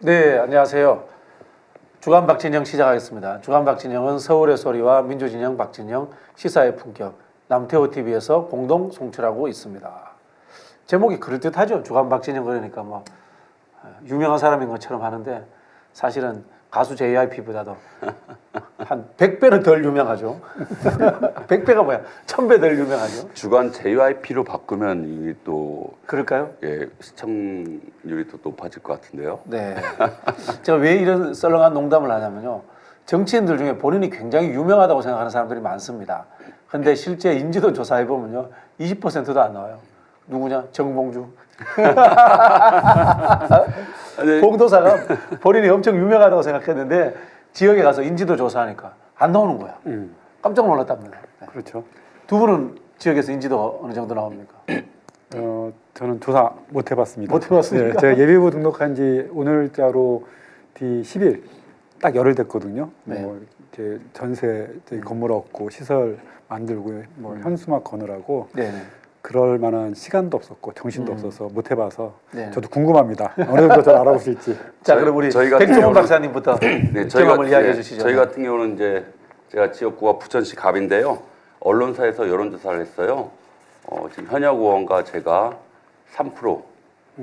네, 안녕하세요. 주간 박진영 시작하겠습니다. 주간 박진영은 서울의 소리와 민주진영 박진영, 시사의 품격, 남태호 TV에서 공동 송출하고 있습니다. 제목이 그럴듯하죠. 주간 박진영 그러니까 뭐 유명한 사람인 것처럼 하는데 사실은 가수 JYP보다도 한 100배는 덜 유명하죠. 100배가 뭐야? 1000배 덜 유명하죠. 주간 JYP로 바꾸면 이게 또 그럴까요? 예, 시청률이 또 높아질 것 같은데요. 네. 제가 왜 이런 썰렁한 농담을 하냐면요. 정치인들 중에 본인이 굉장히 유명하다고 생각하는 사람들이 많습니다. 근데 실제 인지도 조사해보면요. 20%도 안 나와요. 누구냐? 정봉주. 네. 봉도사가 본인이 엄청 유명하다고 생각했는데 지역에 가서 인지도 조사하니까 안 나오는 거야. 깜짝 놀랐답니다. 네. 그렇죠. 두 분은 지역에서 인지도가 어느 정도 나옵니까? 저는 조사 못 해봤습니다. 못 해봤습니까? 네, 제가 예비후보 등록한 지 오늘자로 뒤 10일 딱 열흘 됐거든요. 네. 뭐 이제 전세 이제 건물 얻고 시설 만들고 뭐 현수막 거느라고 네네. 그럴 만한 시간도 없었고 정신도 없어서 못 해봐서 네. 저도 궁금합니다. 어느 정도 잘 알아보실지. 자, 그럼 우리 저희 같은 백종원 경우는- 박사님부터 네, 경험을 이야기해 주시죠. 저희 같은 경우는 이제 제가 지역구가 부천시 갑인데요. 언론사에서 여론조사를 했어요. 지금 현역 의원과 제가 3%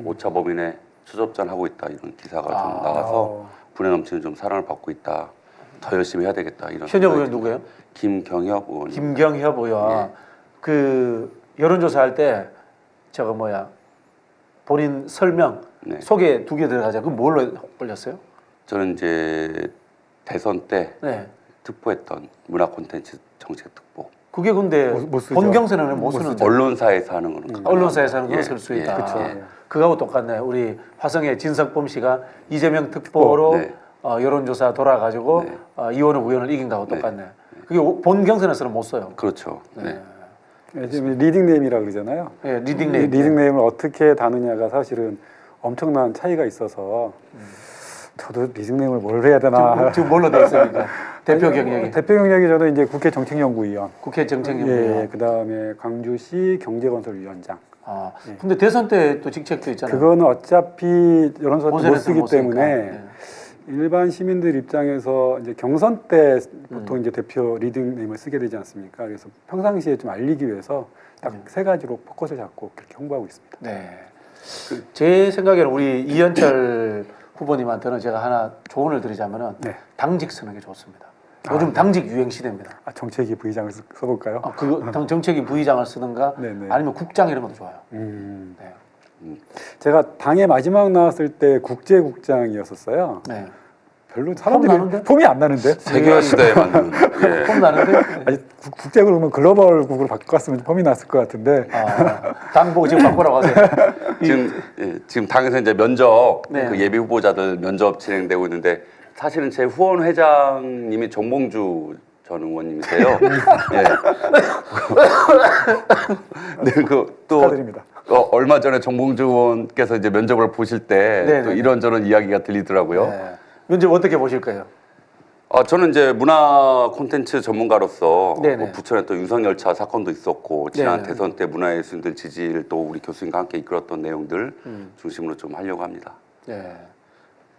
오차 범인에 추접전하고 있다 이런 기사가 좀 나가서 분에 넘치는 좀 사랑을 받고 있다. 더 열심히 해야 되겠다 이런. 현역 의원 생각이 누구예요? 김경협 의원. 김경협 의원. 예. 그 여론조사 할 때 저거 뭐야 본인 설명 네. 소개 2개 들어가자. 그럼 뭘로 올렸어요? 저는 이제 대선 때 네. 특보했던 문화 콘텐츠 정책 특보. 그게 근데 못 쓰죠. 본 경선에는 못 못 쓰는 쓰죠. 언론사에서 하는 거는 언론사에서 하는 건 예, 쓸 수 예, 있다. 그쵸. 예. 그거하고 똑같네. 우리 화성의 진석범 씨가 이재명 특보로 네. 여론조사 돌아가지고 네. 이원우 의원을 이긴 거하고 똑같네. 그게 본 경선에서는 못 써요. 그렇죠. 네. 지금 리딩네임이라고 그러잖아요. 네, 리딩네임. 리딩네임을 어떻게 다느냐가 사실은 엄청난 차이가 있어서 저도 리딩네임을 뭘 해야 되나. 지금 뭘로 돼 있습니까? 대표 경력이 대표 경력이 저는 이제 국회 정책연구위원. 국회 정책연구위원. 예, 그다음에 광주시 경제건설위원장. 아, 근데 대선 때 또 직책도 있잖아요. 그거는 어차피 여론조사 때 못 본선에서 쓰기 못 쓰니까. 때문에 네. 일반 시민들 입장에서 이제 경선 때 보통 이제 대표 리딩네임을 쓰게 되지 않습니까? 그래서 평상시에 좀 알리기 위해서 딱 3가지로 포커스를 잡고 그렇게 홍보하고 있습니다. 네. 제 생각에는 우리 이현철 후보님한테는 제가 하나 조언을 드리자면은 네. 당직 쓰는 게 좋습니다. 요즘 당직 유행 시대입니다. 정책위 부의장을 써볼까요? 정책위 부의장을 쓰든가 네네. 아니면 국장 이런 것도 좋아요. 네. 제가 당에 마지막 나왔을 때 국제국장이었었어요. 네. 별로 사람들이 나는데? 폼이 안 나는데. 세계화 시대에 맞는. 예. 폼 나는데? 아니, 국제국으로 그러면 글로벌국으로 바꿨으면 폼이 났을 것 같은데. 당 보고 지금 바꾸라고 하세요. 지금 당에서 이제 면접 네. 그 예비 후보자들 면접 진행되고 있는데 사실은 제 후원 회장님이 정봉주 전 의원님이세요. 예. 네, 그또 축하드립니다. 얼마 전에 정봉주 의원께서 이제 면접을 보실 때 네, 또 네. 이런저런 이야기가 들리더라고요. 네. 면접 어떻게 보실 거예요? 저는 이제 문화 콘텐츠 전문가로서 네네. 뭐 부천에 또 유성열차 사건도 있었고 지난 네네. 대선 때 문화예술인들 지지를 또 우리 교수님과 함께 이끌었던 내용들 중심으로 좀 하려고 합니다. 네.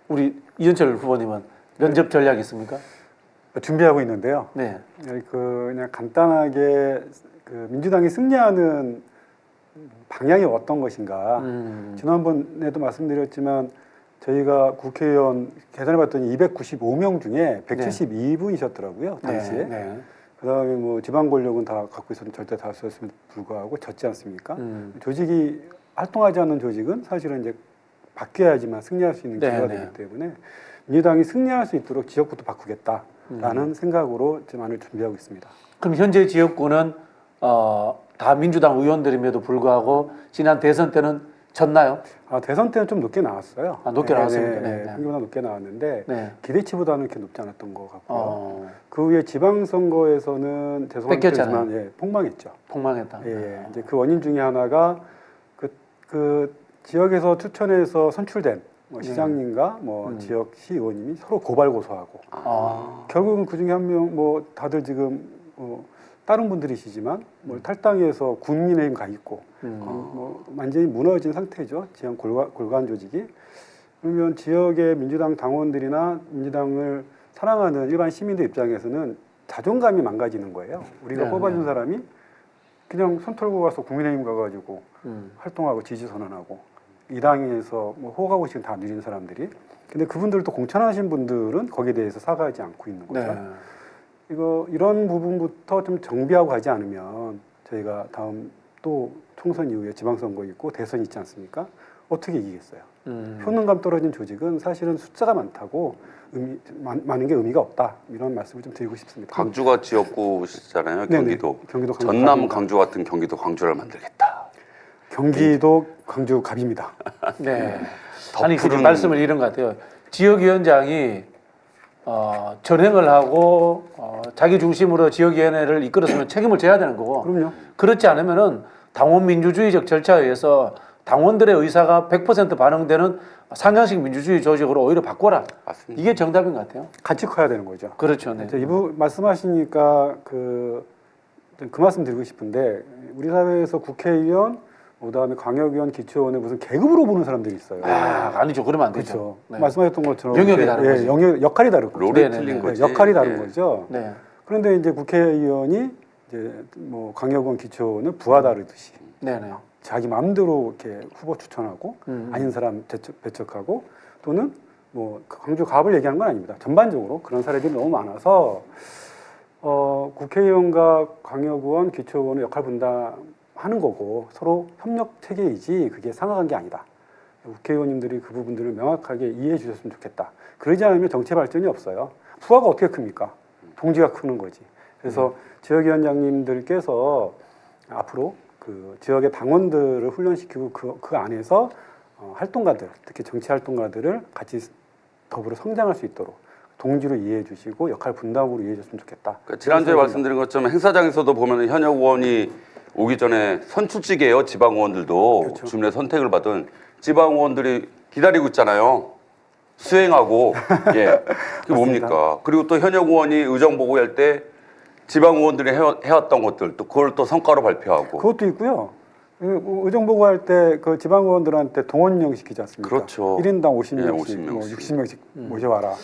우리 이현철 후보님은 면접 전략 있습니까? 준비하고 있는데요. 네. 그냥 간단하게 그 민주당이 승리하는 방향이 어떤 것인가. 지난번에도 말씀드렸지만 저희가 국회의원 계산해봤더니 295명 중에 172분이셨더라고요. 당시에. 네. 그다음에 뭐 지방 권력은 다 갖고 있었던 절대 다수였음에도 불구하고 졌지 않습니까? 조직이 활동하지 않는 조직은 사실은 이제 바뀌어야지만 승리할 수 있는 기회가 되기 때문에 민주당이 승리할 수 있도록 지역부터 바꾸겠다라는 생각으로 지만을 준비하고 있습니다. 그럼 현재 지역구는 다 민주당 의원들임에도 불구하고 지난 대선 때는 졌나요? 대선 때는 좀 높게 나왔어요. 높게 나왔습니까? 네. 평균보다 높게 나왔는데 네. 기대치보다는 그렇게 높지 않았던 것 같고요. 어, 그 후에 지방선거에서는 뺏겼잖아요. 죄송하지만 폭망했죠. 폭망했다. 이제 그 원인 중에 하나가 그 지역에서 추천해서 선출된 뭐 시장님과 뭐 지역 시의원님이 서로 고발 고소하고 결국은 그 중에 한 명 뭐 다들 지금 다른 분들이시지만 뭐 탈당해서 국민의힘 가 있고 뭐 완전히 무너진 상태죠. 지역 골관 조직이. 그러면 지역의 민주당 당원들이나 민주당을 사랑하는 일반 시민들 입장에서는 자존감이 망가지는 거예요. 우리가 네, 뽑아준 네. 사람이 그냥 손 털고 가서 국민의힘 가가지고 활동하고 지지 선언하고 이 당에서 뭐 호가호식 다 누리는 사람들이. 근데 그분들도 공천하신 분들은 거기에 대해서 사과하지 않고 있는 거죠. 네. 이런 부분부터 좀 정비하고 가지 않으면 저희가 다음 또 총선 이후에 지방선거 있고 대선이 있지 않습니까? 어떻게 이기겠어요? 효능감 떨어진 조직은 사실은 숫자가 많다고 많은 게 의미가 없다. 이런 말씀을 좀 드리고 싶습니다. 광주가 지역구시잖아요. 경기도. 경기도 전남 광주 같은 경기도 광주를 만들겠다. 경기도 광주 갑입니다. 네. 더 아니 지금 푸른- 말씀을 이런 것 같아요. 지역위원장이 전행을 하고 자기 중심으로 지역위원회를 이끌었으면 책임을 져야 되는 거고. 그럼요. 그렇지 않으면은 당원 민주주의적 절차에 의해서 당원들의 의사가 100% 반영되는 상향식 민주주의 조직으로 오히려 바꿔라. 맞습니다. 이게 정답인 것 같아요. 같이 커야 되는 거죠. 그렇죠. 네. 이부 말씀하시니까 그 말씀 드리고 싶은데 우리 사회에서 국회의원, 그다음에 광역의원, 기초의원을 무슨 계급으로 보는 사람들이 있어요. 아니죠. 그러면 안 되죠. 그렇죠. 네. 말씀하셨던 것처럼 영역이 이렇게, 다른 거지. 영역 역할이 다른 거죠. 롤이 네, 네, 틀린 네. 거지. 역할이 다른 예. 거죠. 네. 그런데 이제 국회의원이 이제 뭐 광역의원, 기초의원을 부하다르듯이 네, 네. 자기 마음대로 이렇게 후보 추천하고 아닌 사람 배척하고 또는 뭐 광주 갑을 얘기하는 건 아닙니다. 전반적으로 그런 사례들이 너무 많아서 국회의원과 광역의원, 기초의원의 역할 분담하는 거고 서로 협력 체계이지 그게 상하간 게 아니다. 국회의원님들이 그 부분들을 명확하게 이해해 주셨으면 좋겠다. 그러지 않으면 정치 발전이 없어요. 부하가 어떻게 큽니까? 동지가 크는 거지. 그래서 지역위원장님들께서 앞으로 그 지역의 당원들을 훈련시키고 그 안에서 활동가들, 특히 정치 활동가들을 같이 더불어 성장할 수 있도록 동지로 이해해 주시고 역할 분담으로 이해해 줬으면 좋겠다. 그러니까 지난주에 말씀드린 것처럼 행사장에서도 보면 현역 의원이 오기 전에 선출직이에요. 지방 의원들도 그렇죠. 주민의 선택을 받은 지방 의원들이 기다리고 있잖아요. 수행하고 예, 그게 뭡니까? 그리고 또 현역 의원이 의정 보고할 때 지방 의원들이 해왔던 것들 또 그걸 또 성과로 발표하고. 그것도 있고요. 의정 보고할 때 그 지방 의원들한테 동원령 시키지 않습니까? 그렇죠. 1인당 50명씩, 예, 50명씩. 뭐 60명씩 모셔와라.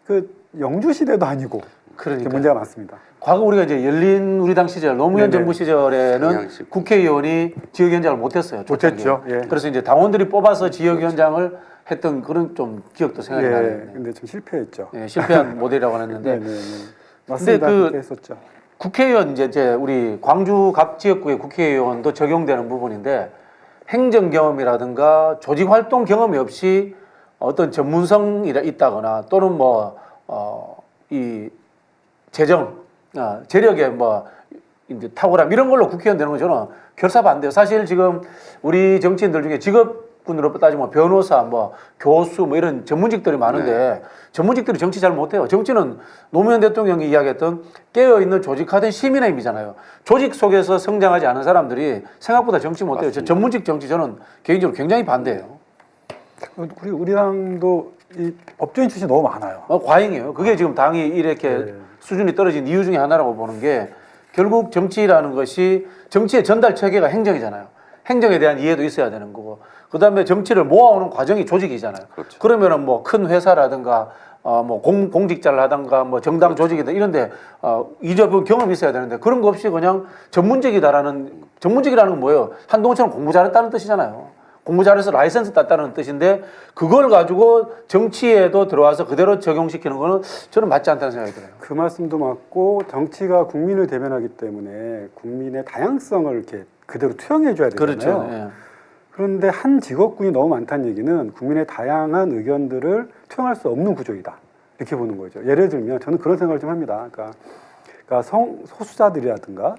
그 영주 시대도 아니고 그러니까 문제가 많습니다. 과거 우리가 이제 열린 우리당 시절 노무현 네네. 정부 시절에는 상향식. 국회의원이 지역위원장을 못했어요. 못했죠. 예. 그래서 이제 당원들이 뽑아서 지역위원장을 했던 그런 좀 기억도 생각이 나네요. 근데 좀 실패했죠. 예, 실패한 모델이라고 했는데 맞습니다. 그- 그렇게 했었죠. 국회의원 이제 우리 광주 각 지역구의 국회의원도 적용되는 부분인데 행정 경험이라든가 조직 활동 경험이 없이 어떤 전문성이 있다거나 또는 이 재정 재력에 이제 탁월함 이런 걸로 국회의원 되는 건 저는 결사 반대요. 사실 지금 우리 정치인들 중에 직업군으로 따지면 변호사, 교수 이런 전문직들이 많은데 전문직들이 정치 잘 못해요. 정치는 노무현 대통령이 이야기했던 깨어있는 조직화된 시민의 힘이잖아요. 조직 속에서 성장하지 않은 사람들이 생각보다 정치 못해요. 저 전문직 정치 저는 개인적으로 굉장히 반대예요. 우리 당도 이 법조인 출신 너무 많아요. 과잉이에요. 그게 지금 당이 이렇게 수준이 떨어진 이유 중에 하나라고 보는 게 결국 정치라는 것이 정치의 전달 체계가 행정이잖아요. 행정에 대한 이해도 있어야 되는 거고 그다음에 정치를 모아오는 과정이 조직이잖아요. 그렇죠. 그러면은 큰 회사라든가 공직자를 하든가 정당 조직이든 이런데 이적은 경험이 있어야 되는데 그런 거 없이 그냥 전문직이라는 건 뭐예요? 한동훈처럼 공부 잘했다는 뜻이잖아요. 공부 잘해서 라이센스 땄다는 뜻인데 그걸 가지고 정치에도 들어와서 그대로 적용시키는 거는 저는 맞지 않다는 생각이 들어요. 그 말씀도 맞고 정치가 국민을 대변하기 때문에 국민의 다양성을 이렇게 그대로 투영해 줘야 되잖아요. 그렇죠. 예. 그런데 한 직업군이 너무 많다는 얘기는 국민의 다양한 의견들을 투영할 수 없는 구조이다. 이렇게 보는 거죠. 예를 들면 저는 그런 생각을 좀 합니다. 그러니까 소수자들이라든가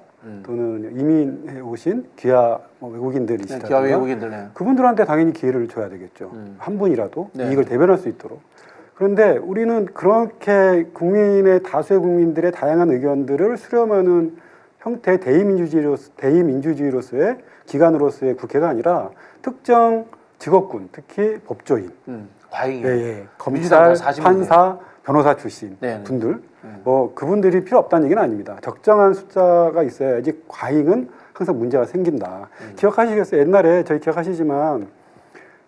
또는 이민해 오신 귀화 외국인들이시라든가 기아 외국인들 그분들한테 당연히 기회를 줘야 되겠죠. 한 분이라도 네. 이익을 대변할 수 있도록. 그런데 우리는 그렇게 국민의 다수의 국민들의 다양한 의견들을 수렴하는 형태의 대의민주주의로서의 기관으로서의 국회가 아니라 특정 직업군, 특히 법조인, 과잉이에요. 검찰, 40명 판사, 변호사 출신 네네. 분들, 그분들이 필요 없다는 얘기는 아닙니다. 적정한 숫자가 있어야지 과잉은 항상 문제가 생긴다. 기억하시겠어요? 옛날에 저희 기억하시지만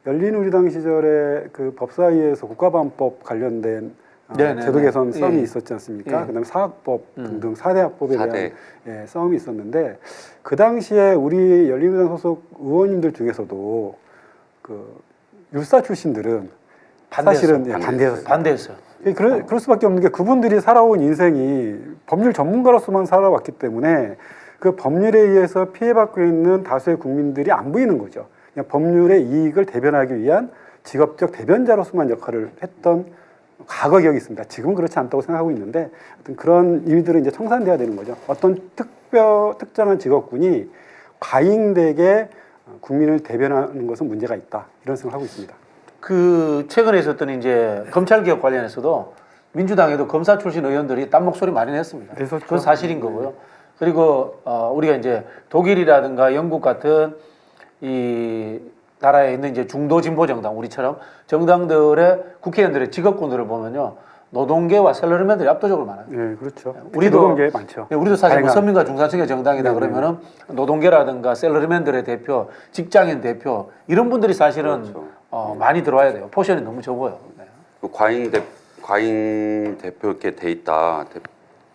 열린우리당 시절에 그 법사위에서 국가보안법 관련된 제도 개선 싸움이 있었지 않습니까? 그다음에 사학법 등등 4대 학법에 대한 싸움이 있었는데 그 당시에 우리 열린우리당 소속 의원님들 중에서도 그 율사 출신들은 사실은 반대했어요. 그럴 수밖에 없는 게 그분들이 살아온 인생이 법률 전문가로서만 살아왔기 때문에 그 법률에 의해서 피해받고 있는 다수의 국민들이 안 보이는 거죠. 그냥 법률의 이익을 대변하기 위한 직업적 대변자로서만 역할을 했던 과거 기억이 있습니다. 지금은 그렇지 않다고 생각하고 있는데 하여튼 그런 일들은 이제 청산돼야 되는 거죠. 어떤 특정한 직업군이 과잉되게 국민을 대변하는 것은 문제가 있다. 이런 생각을 하고 있습니다. 그 최근에 있었던 이제 검찰 개혁 관련해서도 민주당에도 검사 출신 의원들이 딴 목소리 많이 냈습니다. 그건 사실인 거고요. 그리고 우리가 이제 독일이라든가 영국 같은 이 나라에 있는 이제 중도 진보 정당 우리처럼 정당들의 국회의원들의 직업군들을 보면요. 노동계와 샐러리맨들이 압도적으로 많아요. 네, 그렇죠. 우리도 노동계 많죠. 우리도 사실 뭐 서민과 중산층의 정당이다 그러면은 노동계라든가 샐러리맨들의 대표, 직장인 대표 이런 분들이 사실은 그렇죠. 많이 들어와야 돼요. 포션이 너무 적어요. 네. 그 과잉 대표 이렇게 돼 있다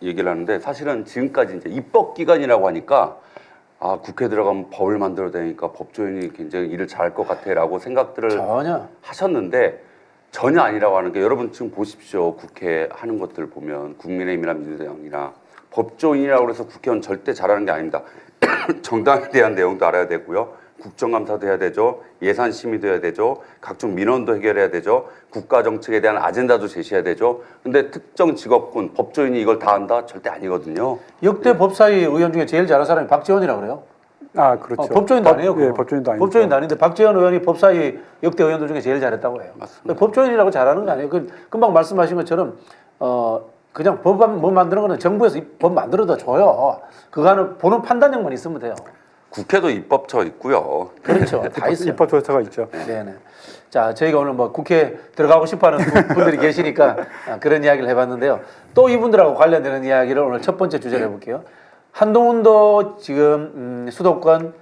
얘기를 하는데 사실은 지금까지 이제 입법 기관이라고 하니까 아 국회 들어가면 법을 만들어야 되니까 법조인이 굉장히 일을 잘할 것 같아라고 생각들을 하셨는데. 전혀 아니라고 하는 게 여러분 지금 보십시오. 국회 하는 것들 보면 국민의힘이나 민주당이나 법조인이라고 해서 국회의원 절대 잘하는 게 아닙니다. 정당에 대한 내용도 알아야 되고요. 국정감사도 해야 되죠. 예산 심의도 해야 되죠. 각종 민원도 해결해야 되죠. 국가정책에 대한 아젠다도 제시해야 되죠. 근데 특정 직업군, 법조인이 이걸 다 한다? 절대 아니거든요. 역대 법사위 의원 중에 제일 잘한 사람이 박지원이라고 그래요. 아, 그렇죠. 법조인도 아니에요. 예, 법조인도 아니죠. 법조인도 아닌데 박지원 의원이 법사위 역대 의원들 중에 제일 잘했다고 해요. 맞습니다. 법조인이라고 잘하는 거 아니에요. 금방 말씀하신 것처럼 그냥 법 만드는 거는 정부에서 법 만들어다 줘요. 그거는 보는 판단력만 있으면 돼요. 국회도 입법처 있고요. 그렇죠. 다 있어요. 입법조처가 있죠. 네네. 자, 저희가 오늘 뭐 국회 들어가고 싶어하는 분들이 계시니까 그런 이야기를 해봤는데요. 또 이분들하고 관련되는 이야기를 오늘 첫 번째 주제로 해볼게요. 한동훈도 지금 수도권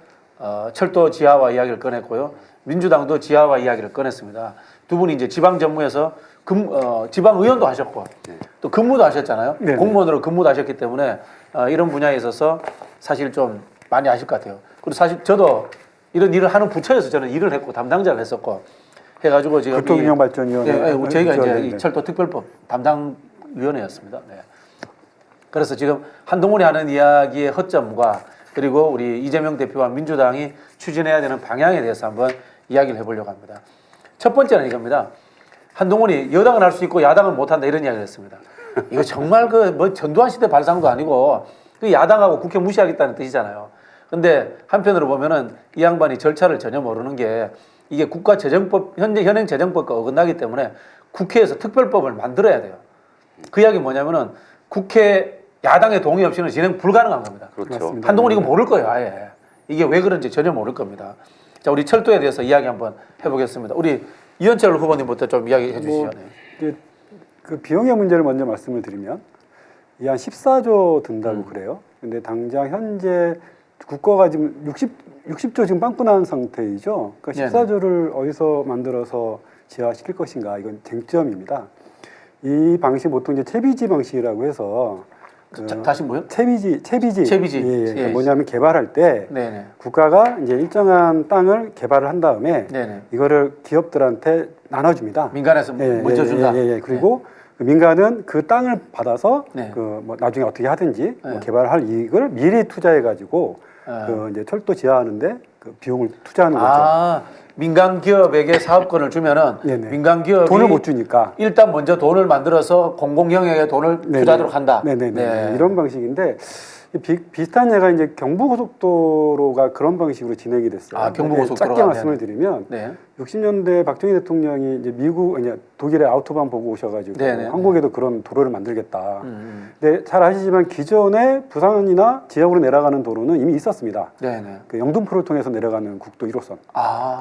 철도 지하화 이야기를 꺼냈고요. 민주당도 지하화 이야기를 꺼냈습니다. 두 분이 이제 지방정무에서 지방 의원도 하셨고 또 근무도 하셨잖아요. 네네. 공무원으로 근무도 하셨기 때문에 이런 분야에 있어서 사실 좀 많이 아실 것 같아요. 그리고 사실 저도 이런 일을 하는 부처에서 저는 일을 했고 담당자를 했었고 해가지고 지금 교통운영발전위원회 저희가 이제 이 철도특별법 담당위원회였습니다. 네. 그래서 지금 한동훈이 하는 이야기의 허점과 그리고 우리 이재명 대표와 민주당이 추진해야 되는 방향에 대해서 한번 이야기를 해보려고 합니다. 첫 번째는 이겁니다. 한동훈이 여당은 할 수 있고 야당은 못한다 이런 이야기를 했습니다. 이거 정말 그 뭐 전두환 시대 발상도 아니고 그 야당하고 국회 무시하겠다는 뜻이잖아요. 근데 한편으로 보면은 이 양반이 절차를 전혀 모르는 게 이게 국가재정법 현행 재정법과 어긋나기 때문에 국회에서 특별법을 만들어야 돼요. 그 이야기 뭐냐면은 국회 야당의 동의 없이는 진행 불가능한 겁니다. 그렇죠. 한동훈이 이거 모를 거예요, 아예. 이게 왜 그런지 전혀 모를 겁니다. 자, 우리 철도에 대해서 이야기 한번 해보겠습니다. 우리 이현철 후보님부터 좀 이야기해 주시죠. 그 비용의 문제를 먼저 말씀을 드리면 이 한 14조 든다고 그래요. 근데 당장 현재 국고가 지금 60조 지금 빵꾸 난 상태이죠. 그러니까 14조를 어디서 만들어서 지하시킬 것인가 이건 쟁점입니다. 이 방식 보통 이제 채비지 방식이라고 해서 다시 뭐요? 채비지. 예. 뭐냐면 개발할 때 네네. 국가가 이제 일정한 땅을 개발을 한 다음에 네네. 이거를 기업들한테 나눠줍니다. 민간에서 먼저 준다. 그리고 민간은 그 땅을 받아서 네. 그 뭐 나중에 어떻게 하든지 뭐 개발할 이익을 미리 투자해 가지고 그 이제 철도 지하하는데 그 비용을 투자하는 거죠. 민간 기업에게 사업권을 주면은 민간 기업이 돈을 못 주니까 일단 먼저 돈을 만들어서 공공 영역에 돈을 투자하도록 한다. 네. 이런 방식인데 비슷한 예가 이제 경부고속도로가 그런 방식으로 진행이 됐어요. 경부고속도로가 짧게 말씀을 드리면 네. 60년대 박정희 대통령이 이제 독일의 아우토반 보고 오셔가지고 한국에도 그런 도로를 만들겠다. 근데 잘 아시지만 기존에 부산이나 지역으로 내려가는 도로는 이미 있었습니다. 그 영등포를 통해서 내려가는 국도 1호선.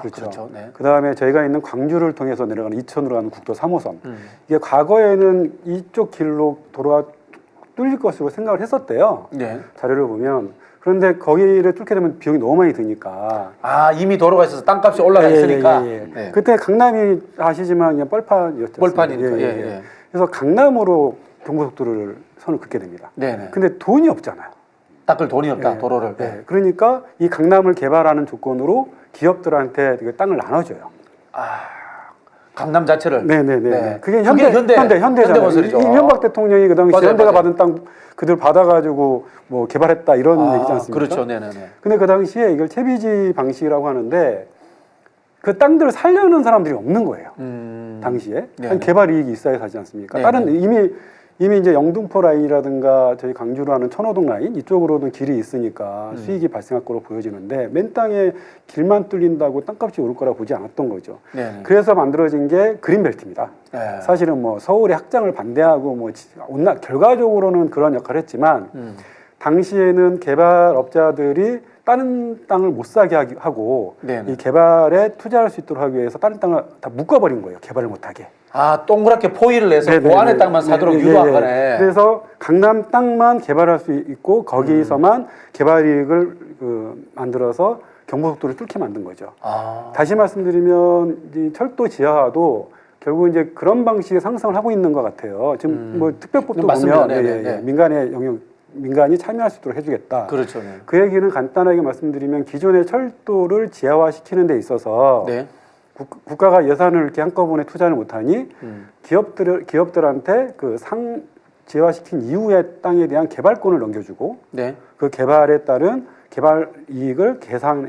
그렇죠. 네. 그 다음에 저희가 있는 광주를 통해서 내려가는 이천으로 가는 국도 3호선. 이게 과거에는 이쪽 길로 도로가 뚫릴 것으로 생각을 했었대요. 자료를 보면. 그런데 거기를 뚫게 되면 비용이 너무 많이 드니까. 아 이미 도로가 있어서 땅값이 올라가 있으니까. 네. 그때 강남이 아시지만 그냥 뻘판이었죠. 뻘판이니까. 예. 그래서 강남으로 경부속도로를 선을 긋게 됩니다. 네네. 근데 돈이 없잖아요. 닦을 돈이 없다 예. 도로를. 예. 그러니까 이 강남을 개발하는 조건으로 기업들한테 그 땅을 나눠줘요. 강남 자체를. 네네네. 네. 그게 그게 현대잖아요. 현대건설이죠. 이명박 대통령이 그 당시 맞아요, 현대가 맞아요. 받은 땅 그들 받아가지고 뭐 개발했다 이런 얘기지 않습니까? 그렇죠. 네네네. 근데 그 당시에 이걸 채비지 방식이라고 하는데 그 땅들을 살려는 사람들이 없는 거예요. 당시에 네네. 한 개발 이익이 있어야 하지 않습니까? 네네. 다른 이미 이제 영등포 라인이라든가 저희 강주로 하는 천호동 라인 이쪽으로는 길이 있으니까 수익이 발생할 거로 보여지는데 맨 땅에 길만 뚫린다고 땅값이 오를 거라 보지 않았던 거죠. 네네. 그래서 만들어진 게 그린벨트입니다. 네. 사실은 뭐 서울의 확장을 반대하고 뭐 결과적으로는 그런 역할을 했지만 당시에는 개발업자들이 다른 땅을 못 사게 하고 네네. 이 개발에 투자할 수 있도록 하기 위해서 다른 땅을 다 묶어버린 거예요. 개발을 못하게. 아 동그랗게 포위를 내서 네네네. 그 안에 땅만 사도록 예, 유도한 예. 거네. 그래서 강남 땅만 개발할 수 있고 거기서만 개발 이익을 만들어서 경부속도를 뚫게 만든 거죠. 다시 말씀드리면 이 철도 지하화도 결국 이제 그런 방식의 상상을 하고 있는 것 같아요. 지금 뭐 특별법도 맞습니다. 보면 네네네. 민간의 영역 민간이 참여할 수 있도록 해주겠다. 그렇죠. 네. 그 얘기는 간단하게 말씀드리면 기존의 철도를 지하화시키는 데 있어서 네. 국가가 예산을 이렇게 한꺼번에 투자를 못하니 기업들한테 그 지하화시킨 이후의 땅에 대한 개발권을 넘겨주고 네. 그 개발에 따른 개발 이익을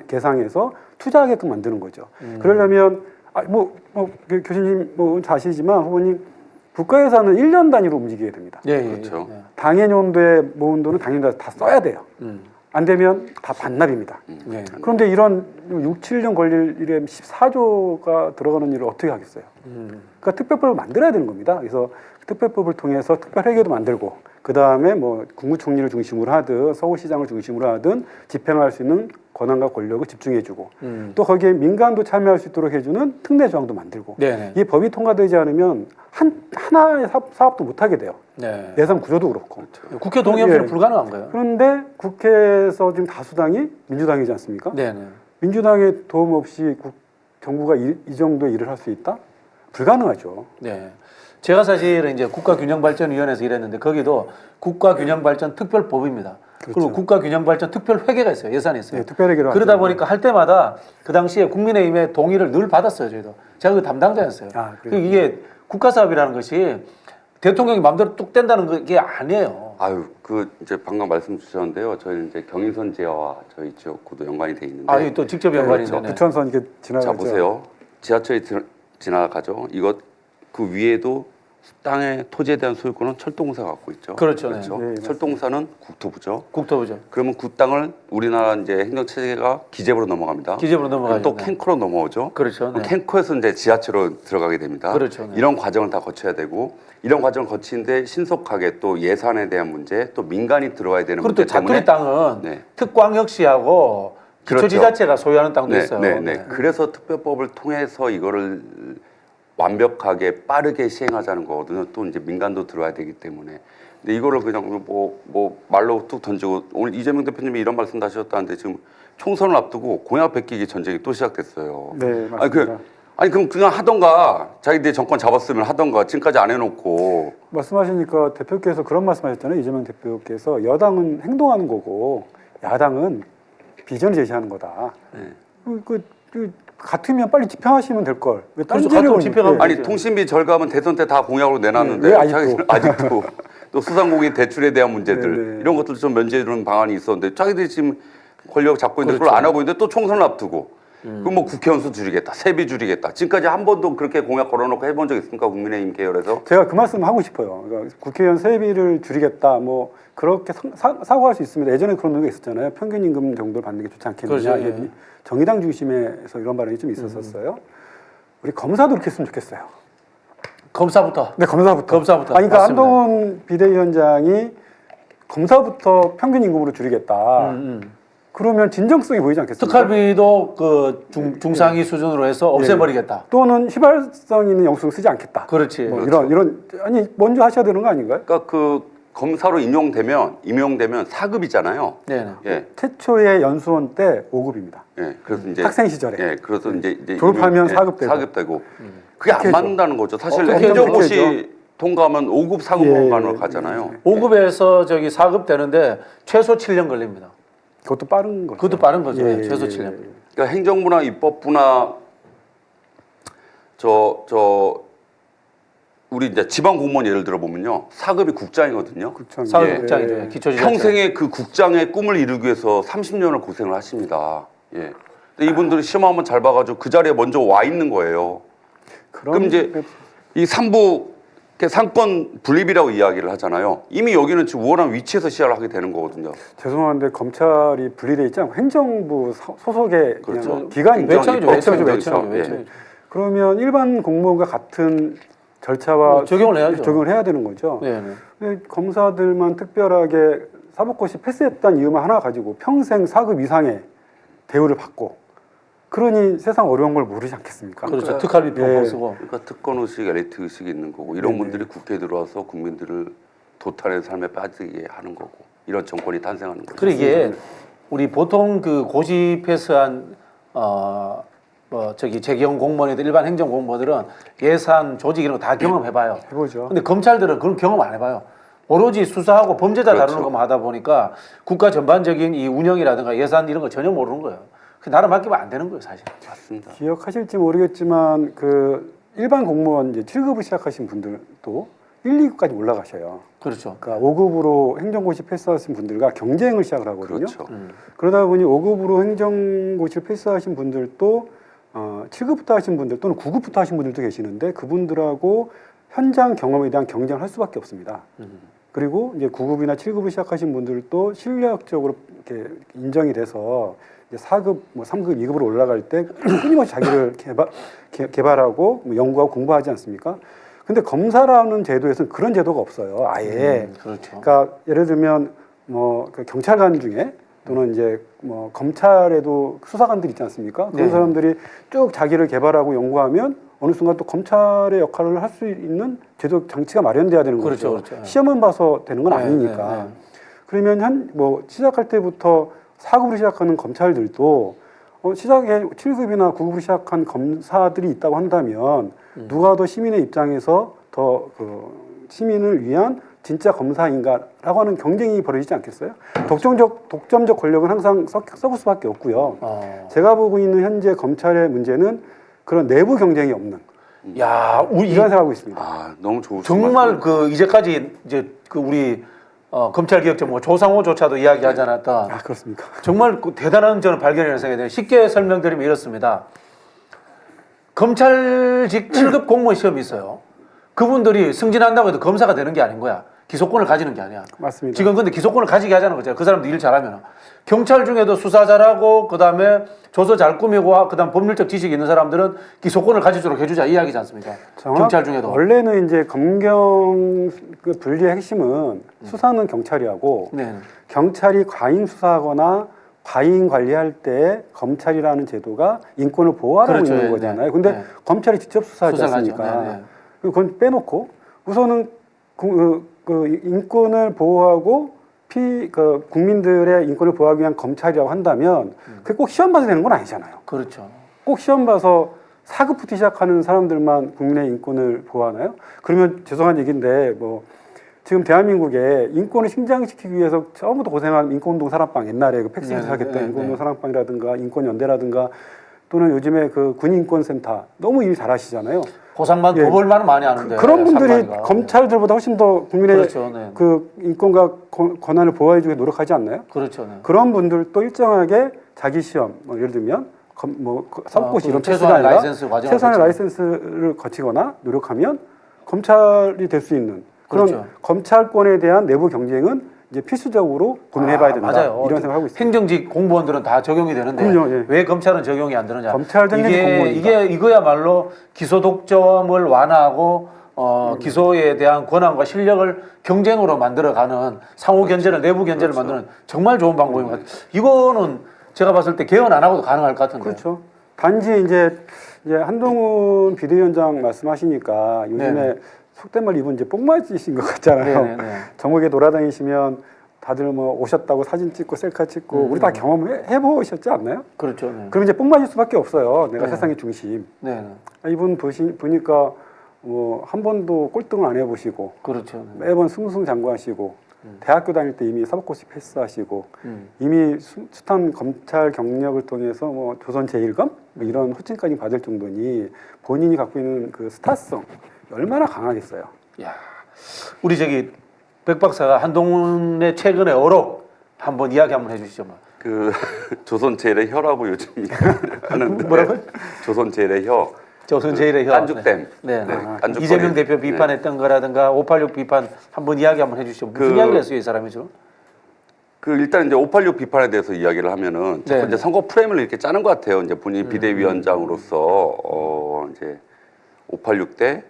계상해서 투자하게끔 만드는 거죠. 그러려면 교수님 뭐 아시지만 후보님 국가 예산은 1년 단위로 움직여야 됩니다. 예, 그렇죠. 예. 당해년도에 모은 돈은 당해년도에 다 써야 돼요. 안 되면 다 반납입니다. 예. 그런데 이런 6, 7년 걸릴 일에 14조가 들어가는 일을 어떻게 하겠어요? 그러니까 특별법을 만들어야 되는 겁니다. 그래서 특별법을 통해서 특별회계도 만들고 그 다음에 뭐 국무총리를 중심으로 하든 서울시장을 중심으로 하든 집행할 수 있는 권한과 권력을 집중해주고 또 거기에 민간도 참여할 수 있도록 해주는 특례 조항도 만들고 네네. 이 법이 통과되지 않으면 하나의 사업도 못하게 돼요. 네. 예산 구조도 그렇고. 국회 동의 없이는 예. 불가능한 거예요. 그런데 국회에서 지금 다수당이 민주당이지 않습니까? 네네. 민주당의 도움 없이 정부가 이 정도의 일을 할 수 있다? 불가능하죠. 네. 제가 사실은 이제 국가균형발전위원회에서 일했는데 거기도 국가균형발전 특별법입니다. 그렇죠. 그리고 국가균형발전 특별회계가 있어요. 예산이 있어요. 네, 특별회계로 그러다 하죠. 보니까 할 때마다 그 당시에 국민의힘의 동의를 늘 받았어요. 저희도. 제가 그 담당자였어요. 아, 그래요? 이게 국가사업이라는 것이 대통령이 마음대로 뚝 뗀다는 게 아니에요. 아유, 이제 방금 말씀 주셨는데요. 저희는 이제 경인선 지하와 저희 지역구도 연관이 돼 있는데. 아니 또 직접 연관이 그렇죠. 있네. 부천선 이렇게 지나가죠. 자 보세요. 지하철이 지나가죠. 그 위에도 땅의 토지에 대한 소유권은 철도공사가 갖고 있죠. 그렇죠. 네, 맞습니다. 철도공사는 국토부죠. 국토부죠. 그러면 그 땅을 우리나라 이제 행정체계가 기재부로 넘어갑니다. 기재부로 넘어가죠. 또 네. 캔코로 넘어오죠. 그렇죠. 네. 캔코에서 이제 지하철로 들어가게 됩니다. 그렇죠. 네. 이런 과정을 다 거쳐야 되고 이런 과정을 거치는데 신속하게 또 예산에 대한 문제, 또 민간이 들어와야 되는 그리고 또 문제 때문에 자투리 땅은 네. 특광역시하고 그렇죠. 기초지자체가 소유하는 땅도 네, 있어요. 네, 네. 그래서 특별법을 통해서 이거를 완벽하게 빠르게 시행하자는 거거든요. 또 이제 민간도 들어와야 되기 때문에. 근데 이거를 그냥 뭐 말로 뚝 던지고 오늘 이재명 대표님이 이런 말씀도 하셨다는데 지금 총선을 앞두고 공약 베끼기 전쟁이 또 시작됐어요. 네, 맞습니다. 아니 그럼 그냥 하던가 자기들이 정권 잡았으면 하던가 지금까지 안 해놓고 말씀하시니까 대표께서 그런 말씀하셨잖아요. 이재명 대표께서 여당은 행동하는 거고 야당은 비전을 제시하는 거다. 네. 같으면 빨리 집행하시면 될 걸. 왜 그렇죠. 딴지를 같으면 집행하면 아니 통신비 절감은 대선 때 다 공약으로 내놨는데 네, 왜 아직도? 자기들은 아직도 또 수상공인 대출에 대한 문제들 네, 네. 이런 것들 좀 면제해주는 방안이 있었는데 자기들이 지금 권력 잡고 있는데 그렇죠. 그걸 안 하고 있는데 또 총선을 앞두고 그럼 뭐 국회의원 수 줄이겠다 세비 줄이겠다 지금까지 한 번도 그렇게 공약 걸어놓고 해본 적 있습니까 국민의힘 계열에서? 제가 그 말씀 하고 싶어요. 그러니까 국회의원 세비를 줄이겠다. 뭐 그렇게 사고할 수 있습니다. 예전에 그런 논의가 있었잖아요. 평균 임금 정도를 받는 게 좋지 않겠느냐. 그렇죠, 이게 예. 정의당 중심에서 이런 발언이 좀 있었었어요. 우리 검사도 그렇게 했으면 좋겠어요. 검사부터. 네, 검사부터. 검사부터. 아니, 그러니까 맞습니다. 한동훈 비대위원장이 검사부터 평균 임금으로 줄이겠다. 그러면 진정성이 보이지 않겠습니까? 특활비도 그 중상위 수준으로 해서 없애버리겠다. 또는 휘발성 있는 영수증 쓰지 않겠다. 그렇지. 뭐 그렇죠. 이런 아니 먼저 하셔야 되는 거 아닌가요? 그러니까 그 검사로 임용되면 4급이잖아요. 네네. 예. 최초의 연수원 때 5급입니다. 예. 그래서 이제 학생 시절에. 예. 그래서 이제 졸업하면 임용- 4급 되고. 4급 되고. 그게 안 특혜죠. 맞는다는 거죠. 사실 특혜죠. 행정고시 통과하면 5급, 4급 예. 원간으로 가잖아요. 5급에서 저기 4급 되는데 최소 7년 걸립니다. 그것도 빠른 거죠. 그것도 빠른 거죠. 예, 최소 예, 7년. 그러니까 행정부나 입법부나 우리 이제 지방 공무원 예를 들어 보면요. 4급이 국장이거든요. 그쵸. 4급 예. 국장이죠. 기초지휘. 평생의 그 국장의 꿈을 이루기 위해서 30년을 고생을 하십니다. 예. 근데 이분들이 시험 한번 잘 봐가지고 그 자리에 먼저 와 있는 거예요. 그럼 이제 이 3부 상권 분립이라고 이야기를 하잖아요. 이미 여기는 지금 우월한 위치에서 시작을 하게 되는 거거든요. 죄송한데 검찰이 분리돼 있지 않고 행정부 소속의 그렇죠. 그냥 기관이죠. 외청이죠. 외청이죠. 외청. 외청이죠. 그러면 일반 공무원과 같은 절차와 적용을 해야죠. 적용을 해야 되는 거죠. 네, 네. 근데 검사들만 특별하게 사법고시 패스했다는 이유만 하나 가지고 평생 4급 이상의 대우를 받고 그러니 세상 어려운 걸 모르지 않겠습니까? 그렇죠. 특활비 예. 못 쓰고. 그러니까 특권 의식, 엘리트 의식이 있는 거고 이런 네네. 분들이 국회에 들어와서 국민들을 도탈의 삶에 빠지게 하는 거고 이런 정권이 탄생하는 거죠. 그리고 이게 우리 보통 그 고시 패스한 뭐 저기 재경 공무원이든 일반 행정 공무원들은 예산 조직 이런 거 다 경험해봐요. 해보죠. 근데 검찰들은 그런 경험 안 해봐요. 오로지 수사하고 범죄자 그렇죠. 다루는 것만 하다 보니까 국가 전반적인 이 운영이라든가 예산 이런 거 전혀 모르는 거예요. 그 나라 맡기면 안 되는 거예요, 사실. 맞습니다. 기억하실지 모르겠지만 그 일반 공무원 이제 7급을 시작하신 분들도 1, 2급까지 올라가셔요. 그렇죠. 그러니까 5급으로 행정고시 패스하신 분들과 경쟁을 시작을 하거든요. 그렇죠. 그러다 보니 5급으로 행정고시를 패스하신 분들도 7급부터 하신 분들 또는 9급부터 하신 분들도 계시는데 그분들하고 현장 경험에 대한 경쟁을 할 수밖에 없습니다. 그리고 이제 9급이나 7급을 시작하신 분들도 실력적으로 이렇게 인정이 돼서 이제 4급, 뭐 3급, 2급으로 올라갈 때 끊임없이 자기를 개발하고 뭐 연구하고 공부하지 않습니까? 근데 검사라는 제도에서는 그런 제도가 없어요. 아예. 그렇죠. 그러니까 예를 들면 뭐그 경찰관 중에 또는 이제 뭐 검찰에도 수사관들 있지 않습니까? 그런 네. 사람들이 쭉 자기를 개발하고 연구하면 어느 순간 또 검찰의 역할을 할 수 있는 제도 장치가 마련돼야 되는 그렇죠, 거죠. 그렇죠. 시험만 봐서 되는 건 네, 아니니까. 네, 네. 그러면 뭐 시작할 때부터 4급으로 시작하는 검찰들도 시작에 7급이나 9급으로 시작한 검사들이 있다고 한다면 누가 더 시민의 입장에서 더 그 시민을 위한 진짜 검사인가라고 하는 경쟁이 벌어지지 않겠어요? 독점적 권력은 항상 썩을 수밖에 없고요. 제가 보고 있는 현재 검찰의 문제는 그런 내부 경쟁이 없는 야, 우리 이런 생각하고 있습니다. 아, 너무 좋으신 정말 말씀이네요. 그 이제까지 이제 그 우리 검찰개혁 뭐 조상호조차도 이야기하지 않았던 아 그렇습니까? 정말 그 대단한 저는 발견이라는 생각이 들어요. 쉽게 설명드리면 이렇습니다. 검찰직 7급 공무원 시험이 있어요. 그분들이 승진한다고 해도 검사가 되는 게 아닌 거야. 기소권을 가지는 게 아니야. 맞습니다. 지금 근데 기소권을 가지게 하자는 거죠. 그 사람들 일 잘하면. 경찰 중에도 수사 잘하고 그다음에 조서 잘 꾸미고 그다음 법률적 지식이 있는 사람들은 기소권을 가지도록 해주자 이 이야기지 않습니까? 경찰 중에도. 원래는 이제 검경 그 분리의 핵심은 수사는 경찰이 하고 네. 경찰이 과잉 수사하거나 과잉 관리할 때 검찰이라는 제도가 인권을 보호하라고 그렇죠. 있는 네, 거잖아요. 네. 근데 네. 검찰이 직접 수사하지 수사를 하죠. 않습니까? 네, 네. 그건 빼놓고 우선은 그 인권을 보호하고 국민들의 인권을 보호하기 위한 검찰이라고 한다면 그게 꼭 시험 봐서 되는 건 아니잖아요. 그렇죠. 꼭 시험 봐서 4급부터 시작하는 사람들만 국민의 인권을 보호하나요? 그러면 죄송한 얘기인데 뭐 지금 대한민국에 인권을 신장시키기 위해서 처음부터 고생한 인권운동 사랑방 옛날에 그 팩스에서 하겠던 인권운동 사랑방이라든가 인권연대라든가 또는 요즘에 그 군인권센터 너무 일 잘하시잖아요. 보상만 예. 도벌만 많이 하는데 그런 분들이 상관이가. 검찰들보다 훨씬 더 국민의 그렇죠, 네. 그 인권과 권한을 보호해주기 노력하지 않나요? 그렇죠. 네. 그런 분들도 일정하게 자기 시험, 뭐 예를 들면 사법고시 이런 패스가 최소한의 아니라 라이센스 과정을 최소한의 거치고. 라이센스를 거치거나 노력하면 검찰이 될 수 있는 그런 그렇죠. 검찰권에 대한 내부 경쟁은 이제 필수적으로 고민해봐야 된다. 맞아요. 이런 생각하고 있습니다. 행정직 공무원들은 다 적용이 되는데 그럼요, 예. 왜 검찰은 적용이 안 되느냐? 검찰 행정직 공무원입니다. 이거야말로 기소 독점을 완화하고 기소에 대한 권한과 실력을 경쟁으로 만들어가는 상호 견제를 내부 견제를 만드는 정말 좋은 방법인 것 같아요. 이거는 제가 봤을 때 개헌 안 하고도 가능할 것 같은데. 그렇죠. 단지 이제 한동훈 비대위원장 말씀하시니까 요즘에 네네. 속된 말 이분 이제 뽕맞이신 것 같잖아요. 네네네. 전국에 돌아다니시면 다들 뭐 오셨다고 사진 찍고 셀카 찍고 우리 다 경험해 보셨지 않나요? 그렇죠. 네. 그럼 이제 뽕맞을 수밖에 없어요. 내가 네. 세상의 중심. 네. 이분 보니까 뭐 한 번도 꼴등을 안 해보시고 그렇죠. 네. 매번 승승장구하시고 대학교 다닐 때 이미 사법고시 패스하시고 이미 숱한 검찰 경력을 통해서 뭐 조선 제1검 뭐 이런 호칭까지 받을 정도니 본인이 갖고 있는 그 스타성 얼마나 강하겠어요. 야, 우리 저기 백 박사가 한동훈의 최근의 어록 한번 이야기 한번 해주시죠. 뭐. 그 조선 제일의 혀라고 요즘 하는데 뭐라고요? 조선 제일의 혀. 조선 제일의 혀. 깐죽댐. 네. 네, 깐죽거리. 이재명 대표 비판했던 거라든가 586 비판 한번 이야기 한번 해주시죠. 무슨 이야기를 했어요, 이 사람이 지금? 그 일단 이제 586 비판에 대해서 이야기를 하면은 자꾸 네. 이제 선거 프레임을 이렇게 짜는 것 같아요. 이제 본인 비대위원장으로서 이제 586 때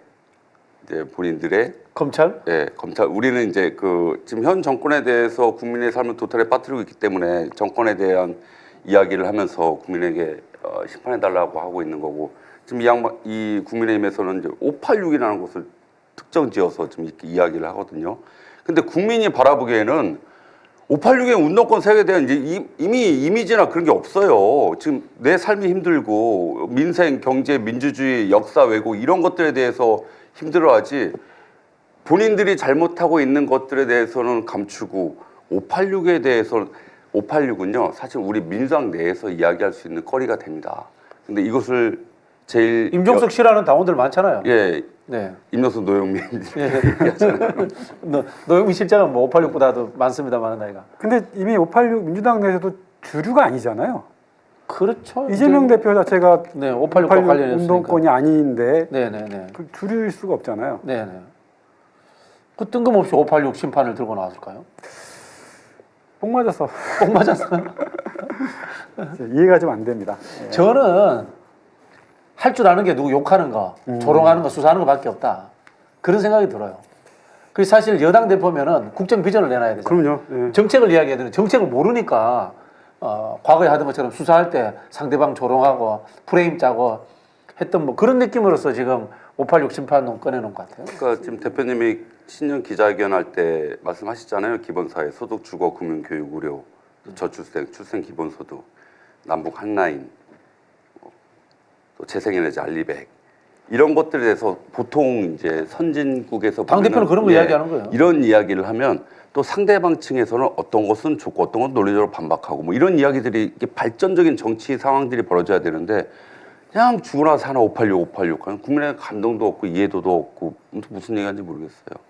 이제 본인들의 검찰? 검찰 우리는 이제 그 지금 현 정권에 대해서 국민의 삶을 도탈에 빠뜨리고 있기 때문에 정권에 대한 이야기를 하면서 국민에게 심판해 달라고 하고 있는 거고 지금 이 국민의힘에서는 이제 586이라는 것을 특정지어서 지금 이렇게 이야기를 하거든요. 근데 국민이 바라보기에는 586의 운동권 세계에 대한 이제 이미 이미지나 그런 게 없어요. 지금 내 삶이 힘들고 민생, 경제, 민주주의, 역사 왜곡 이런 것들에 대해서 힘들어하지 본인들이 잘못하고 있는 것들에 대해서는 감추고 586에 대해서 586은요 사실 우리 민주당 내에서 이야기할 수 있는 거리가 됩니다. 근데 이것을 제일 임종석 싫어하는 당원들 많잖아요. 예, 네. 임명수 노영민 노영민 실장은 뭐 586보다도 많습니다만 나이가. 근데 이미 586 민주당 내에서도 주류가 아니잖아요. 그렇죠. 이재명 대표 자체가 네, 586과 586 관련했으니까. 운동권이 아닌데 네네네. 그 주류일 수가 없잖아요. 네네. 그 뜬금없이 586 심판을 들고 나왔을까요? 뽕 맞아서 꼭 맞았어요. 이해가 좀 안 됩니다. 예. 저는 할 줄 아는 게 누구 욕하는 거, 조롱하는 거, 수사하는 거밖에 없다. 그런 생각이 들어요. 그 사실 여당 대표면은 국정 비전을 내놔야 되잖아요. 그럼요. 예. 정책을 이야기해야 되는 정책을 모르니까 과거에 하던 것처럼 수사할 때 상대방 조롱하고 프레임 짜고 했던 뭐 그런 느낌으로서 지금 586 심판론 꺼내놓은 것 같아요. 그러니까 지금 대표님이 신년 기자회견 할 때 말씀하셨잖아요. 기본사회, 소득, 주거, 금융, 교육, 의료, 저출생, 출생 기본소득, 남북 한라인, 또 재생에너지 알리백 이런 것들에 대해서 보통 이제 선진국에서 당 대표는 그런 거 이야기하는 거예요. 이런 이야기를 하면 또 상대방 층에서는 어떤 것은 좋고 어떤 건 논리적으로 반박하고 뭐 이런 이야기들이 이게 발전적인 정치 상황들이 벌어져야 되는데 그냥 죽으나 사나 586 하는 국민의 감동도 없고 이해도도 없고 무슨 얘기하는지 모르겠어요.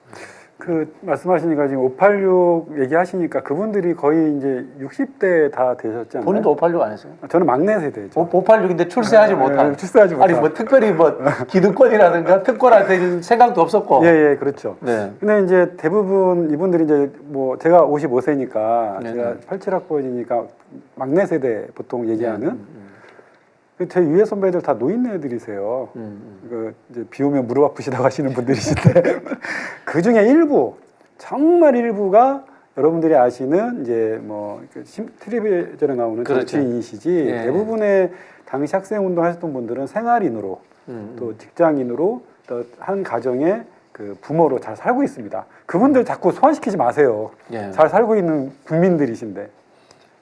그 말씀하시니까 지금 586 얘기하시니까 그분들이 거의 이제 60대 다 되셨지 않나요? 본인도 586 안 했어요? 저는 막내 세대죠. 586인데 출세하지 못한. 출세하지 못한. 아니 뭐 특별히 뭐 기득권이라든가 특권한테 생각도 없었고. 예, 그렇죠. 네. 근데 이제 대부분 이분들이 이제 뭐 제가 55세니까 네, 제가 네. 87학번이니까 막내 세대 보통 얘기하는 제 위에 선배들 다 노인네들이세요. 그 이제 비 오면 무릎 아프시다고 하시는 분들이신데 그 중에 일부 정말 일부가 여러분들이 아시는 이제 뭐 텔레비전에 나오는 그렇죠. 정치인이시지 예. 대부분의 당시 학생 운동 하셨던 분들은 생활인으로 또 직장인으로 또 한 가정의 그 부모로 잘 살고 있습니다. 그분들 자꾸 소환시키지 마세요. 예. 잘 살고 있는 국민들이신데.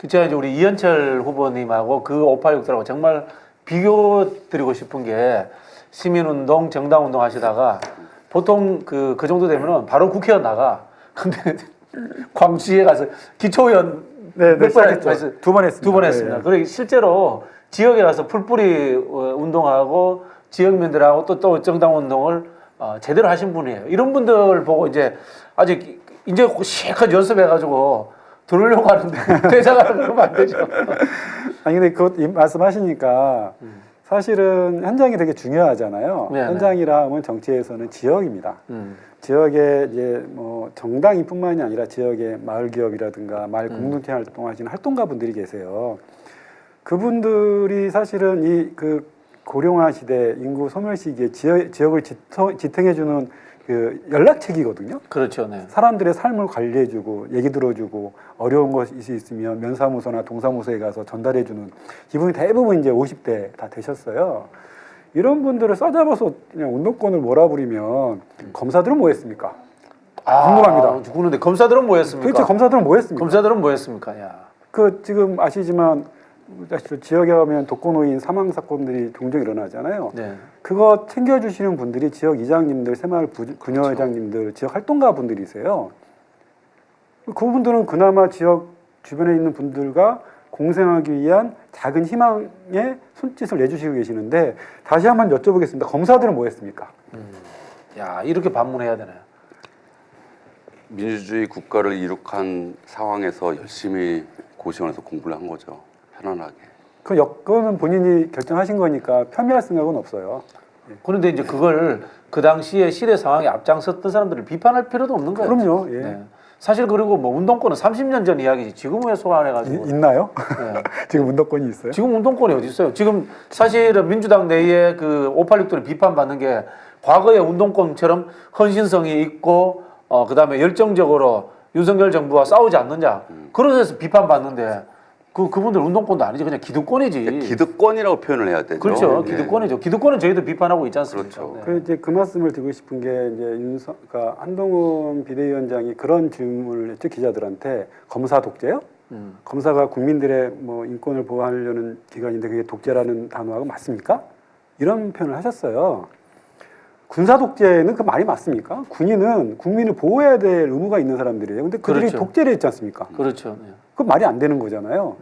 제가 이제 우리 이현철 후보님하고 그 586들하고 정말 비교 드리고 싶은 게 시민운동, 정당운동 하시다가 보통 그 정도 되면은 바로 국회의원 나가. 근데 광주에 가서 기초의원 몇 번 했죠? 두 번 했습니다. 두 번 했습니다. 예. 그리고 실제로 지역에 가서 풀뿌리 운동하고 지역민들하고 또 정당운동을 제대로 하신 분이에요. 이런 분들 보고 이제 아직 이제 실컷 연습해가지고 들으려고 하는데 대장하는 그러면 안 되죠. 아니 근데 그 말씀하시니까 사실은 현장이 되게 중요하잖아요. 네네. 현장이라 하면 정치에서는 지역입니다. 지역에 이제 뭐 정당인뿐만이 아니라 지역의 마을 기업이라든가 마을 공동체 활동하시는 활동가분들이 계세요. 그분들이 사실은 이 그 고령화 시대 인구 소멸 시기에 지역을 지탱해주는 그 연락책이거든요. 그렇죠, 네. 사람들의 삶을 관리해주고 얘기 들어주고 어려운 것이 있으면 면사무소나 동사무소에 가서 전달해주는 이분이 대부분 이제 50대 다 되셨어요. 이런 분들을 싸잡아서 그냥 운동권을 몰아부리면 검사들은 뭐 했습니까? 궁금합니다. 그런데 검사들은 뭐 했습니까? 도대체 검사들은 뭐 했습니까? 검사들은 뭐 했습니까? 야. 그 지금 아시지만 지역에 가면 독거노인 사망 사건들이 종종 일어나잖아요. 네. 그거 챙겨주시는 분들이 지역 이장님들, 새마을 부녀회장님들, 지역 활동가 분들이세요. 그분들은 그나마 지역 주변에 있는 분들과 공생하기 위한 작은 희망에 손짓을 내주시고 계시는데 다시 한번 여쭤보겠습니다. 검사들은 뭐 했습니까? 야, 이렇게 반문해야 되나요? 민주주의 국가를 이룩한 상황에서 열심히 고시원에서 공부를 한 거죠. 편안하게. 그거는 본인이 결정하신 거니까 폄훼할 생각은 없어요. 그런데 이제 그걸 그 당시에 시대 상황에 앞장섰던 사람들을 비판할 필요도 없는 거예요. 그럼요. 예. 네. 사실 그리고 뭐 운동권은 30년 전 이야기지 지금 왜 소환해가지고 있나요? 네. 지금 운동권이 있어요? 지금 운동권이 어디 있어요? 지금 사실은 민주당 내에 그 586들이 비판받는 게 과거의 운동권처럼 헌신성이 있고 그다음에 열정적으로 윤석열 정부와 싸우지 않느냐 그래서 비판받는데 그분들 운동권도 아니지 그냥 기득권이지. 기득권이라고 표현을 해야 되죠. 그렇죠. 네. 기득권이죠. 기득권은 저희도 비판하고 있지 않습니까? 그렇죠. 네. 그 이제 그 말씀을 드리고 싶은 게 이제 그러니까 한동훈 비대위원장이 그런 질문을 했죠 기자들한테 검사 독재요? 검사가 국민들의 뭐 인권을 보호하려는 기관인데 그게 독재라는 단어하고 맞습니까? 이런 표현을 하셨어요. 군사 독재는 그 말이 맞습니까? 군인은 국민을 보호해야 될 의무가 있는 사람들이에요. 근데 그들이 그렇죠. 독재를 했지 않습니까? 그렇죠. 네. 그 말이 안 되는 거잖아요.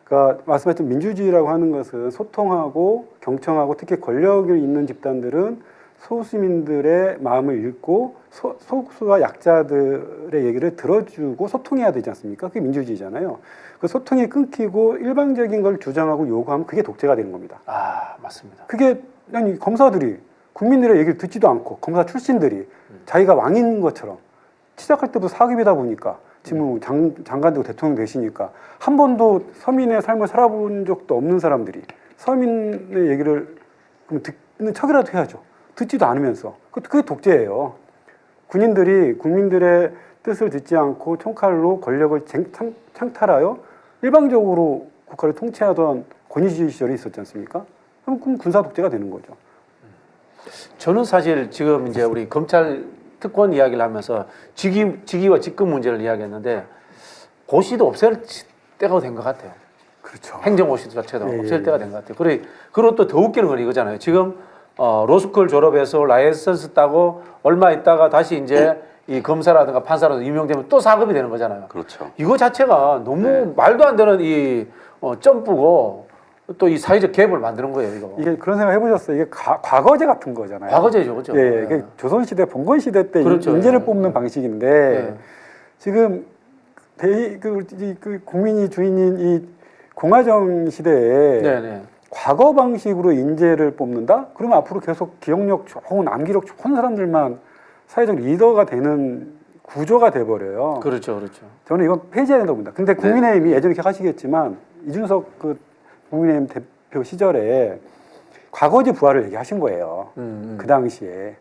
그러니까 말씀하셨던 민주주의라고 하는 것은 소통하고 경청하고 특히 권력이 있는 집단들은 소수민들의 마음을 읽고 소수와 약자들의 얘기를 들어주고 소통해야 되지 않습니까? 그게 민주주의잖아요. 그 소통이 끊기고 일방적인 걸 주장하고 요구하면 그게 독재가 되는 겁니다. 아 맞습니다. 그게 아니 검사들이 국민들의 얘기를 듣지도 않고 검사 출신들이 자기가 왕인 것처럼 시작할 때부터 사기이다 보니까 지금 장관 되고 대통령 되시니까 한 번도 서민의 삶을 살아본 적도 없는 사람들이 서민의 얘기를 그럼 듣는 척이라도 해야죠. 듣지도 않으면서 그게 독재예요. 군인들이 국민들의 뜻을 듣지 않고 총칼로 권력을 창탈하여 일방적으로 국가를 통치하던 권위주의 시절이 있었지 않습니까? 그럼 군사 독재가 되는 거죠. 저는 사실 지금 이제 우리 검찰 특권 이야기를 하면서 직위와 직급 문제를 이야기했는데 고시도 없앨 때가 된 것 같아요. 그렇죠. 행정고시 자체도 예, 없앨 예. 때가 된 것 같아요. 그리고 또 더 웃기는 건 이거잖아요. 지금 로스쿨 졸업해서 라이선스 따고 얼마 있다가 다시 이제 이 검사라든가 판사라든가 임용되면 또 사급이 되는 거잖아요. 그렇죠. 이거 자체가 너무 네. 말도 안 되는 이 점프고 또 이 사회적 갭을 만드는 거예요. 이거. 이게 그런 생각 해보셨어요? 이게 과거제 같은 거잖아요. 과거제죠, 그렇죠? 예, 네. 그 조선시대, 봉건시대 때 그렇죠. 인재를 예. 뽑는 방식인데 네. 지금 그 국민이 주인인 이 공화정 시대에 네네. 과거 방식으로 인재를 뽑는다? 그러면 앞으로 계속 기억력 좋은, 암기력 좋은 사람들만 사회적 리더가 되는 구조가 돼버려요. 그렇죠, 그렇죠. 저는 이건 폐지해야 된다고 봅니다. 근데 국민의힘이 예전에 이렇게 하시겠지만 이준석 그 국민의힘 대표 시절에 과거제 부활을 얘기하신 거예요. 그 당시에.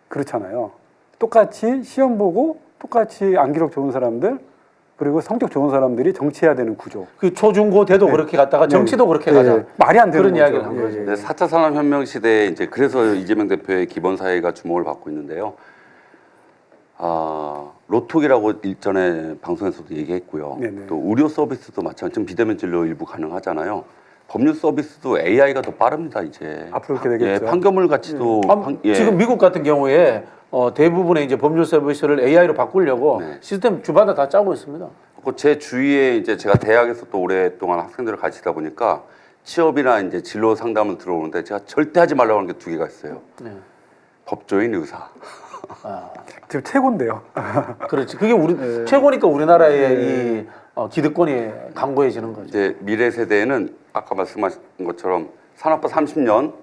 그렇잖아요. 똑같이 시험 보고 똑같이 암기력 좋은 사람들 그리고 성격 좋은 사람들이 정치해야 되는 구조. 그 초중고 대도 네. 그렇게 갔다가 정치도 그렇게 네. 가자. 말이 안 되는 그런 거죠. 이야기를 한 거죠. 네, 4차 산업혁명 시대에 이제 그래서 이재명 대표의 기본 사회가 주목을 받고 있는데요. 로톡이라고 일전에 방송에서도 얘기했고요. 네네. 또 의료 서비스도 마찬가지. 지금 비대면 진료 일부 가능하잖아요. 법률 서비스도 AI가 더 빠릅니다 이제. 앞으로 그렇게 되겠죠. 예, 판결문 가치도 지금 미국 같은 경우에 대부분의 이제 법률 서비스를 AI로 바꾸려고 네. 시스템 주마다 다 짜고 있습니다. 제 주위에 이제 제가 대학에서 또 오랫동안 학생들을 가르치다 보니까 취업이나 이제 진로 상담을 들어오는데 제가 절대 하지 말라고 하는 게 두 개가 있어요. 네. 법조인, 의사. 지금 최고인데요. 그렇지. 그게 우리 최고니까 우리나라의 이 기득권이 강고해지는 거죠. 이제 미래 세대에는 아까 말씀하신 것처럼 산업화 30년,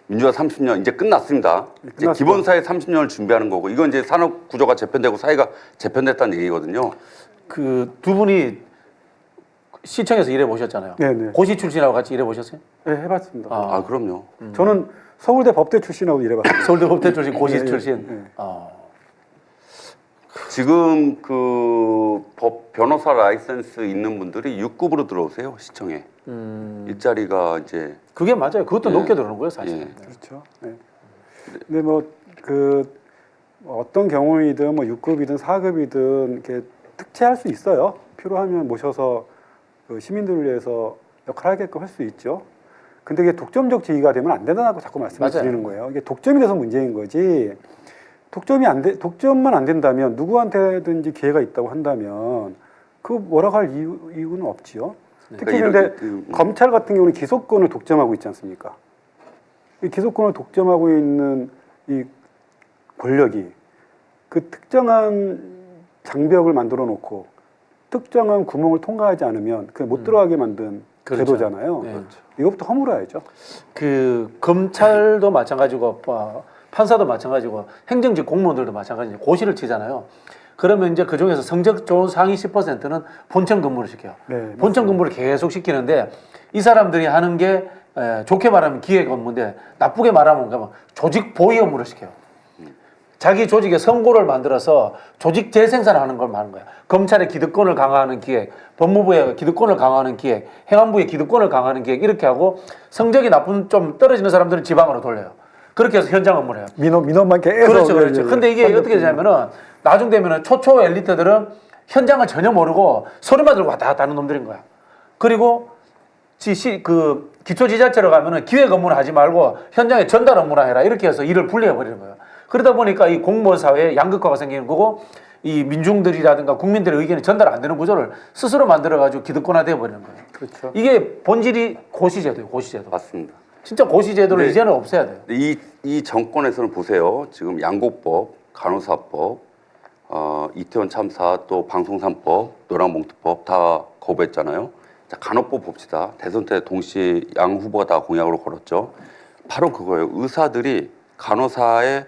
민주화 30년 이제 끝났습니다. 이제 끝났죠. 기본 사회 30년을 준비하는 거고 이건 이제 산업 구조가 재편되고 사회가 재편됐다는 얘기거든요. 그 두 분이 시청에서 일해 보셨잖아요. 네네. 고시 출신하고 같이 일해 보셨어요? 네, 해봤습니다. 아 그럼요. 저는 서울대 법대 출신하고 일해봤어요. 서울대 법대 출신, 고시 예, 예, 출신. 예. 지금 그 변호사 라이센스 있는 분들이 6급으로 들어오세요 시청에. 일자리가 이제 그게 맞아요. 그것도 예. 높게 들어오는 거예요, 사실. 예. 은 그렇죠. 네. 근데 뭐 그 어떤 경우이든 뭐 6급이든 4급이든 이렇게 특채할 수 있어요. 필요하면 모셔서 그 시민들을 위해서 역할하게끔 할 수 있죠. 근데 이게 독점적 지위가 되면 안 된다고 자꾸 말씀을 맞아요. 드리는 거예요. 이게 독점이 돼서 문제인 거지. 독점만 안 된다면 누구한테든지 기회가 있다고 한다면 그 뭐라고 할 이유는 없지요. 특히 그러니까 근데 검찰 같은 경우는 기소권을 독점하고 있지 않습니까? 이 기소권을 독점하고 있는 이 권력이 그 특정한 장벽을 만들어 놓고 특정한 구멍을 통과하지 않으면 그 못 들어가게 만든 그렇죠. 제도잖아요. 네. 이것부터 허물어야죠. 그 검찰도 마찬가지고 판사도 마찬가지고 행정직 공무원들도 마찬가지고 고시를 치잖아요. 그러면 이제 그 중에서 성적 좋은 상위 10%는 본청 근무를 시켜요. 네, 본청 근무를 계속 시키는데 이 사람들이 하는 게 좋게 말하면 기획 업무인데 나쁘게 말하면 그러면 조직 보위 업무를 시켜요. 자기 조직의 선고를 만들어서 조직 재생산하는 걸 말하는 거야. 검찰의 기득권을 강화하는 기획, 법무부의 기득권을 강화하는 기획, 행안부의 기득권을 강화하는 기획 이렇게 하고 성적이 나쁜 좀 떨어지는 사람들은 지방으로 돌려요. 그렇게 해서 현장 업무를 해요. 민원만 계속. 그렇죠, 그렇죠. 근데 이게 어떻게 되냐면은 나중 되면은 초초 엘리트들은 현장을 전혀 모르고 소리만 들고 왔다 갔다 하는 놈들인 거야. 그리고 그 기초지자체로 가면은 기획 업무는 하지 말고 현장에 전달 업무나 해라 이렇게 해서 일을 분리해 버리는 거예요. 그러다 보니까 이 공무원 사회에 양극화가 생기는 거고 이 민중들이라든가 국민들의 의견이 전달 안 되는 구조를 스스로 만들어가지고 기득권화되어 버리는 거예요. 그렇죠. 이게 본질이 고시제도예요, 고시제도. 맞습니다. 진짜 고시제도를 네. 이제는 없애야 돼요. 이 정권에서는 보세요. 지금 양곡법, 간호사법, 이태원 참사, 또 방송산법, 노랑봉투법 다 거부했잖아요. 자, 간호법 봅시다. 대선 때 동시에 양 후보가 다 공약으로 걸었죠. 바로 그거예요. 의사들이 간호사에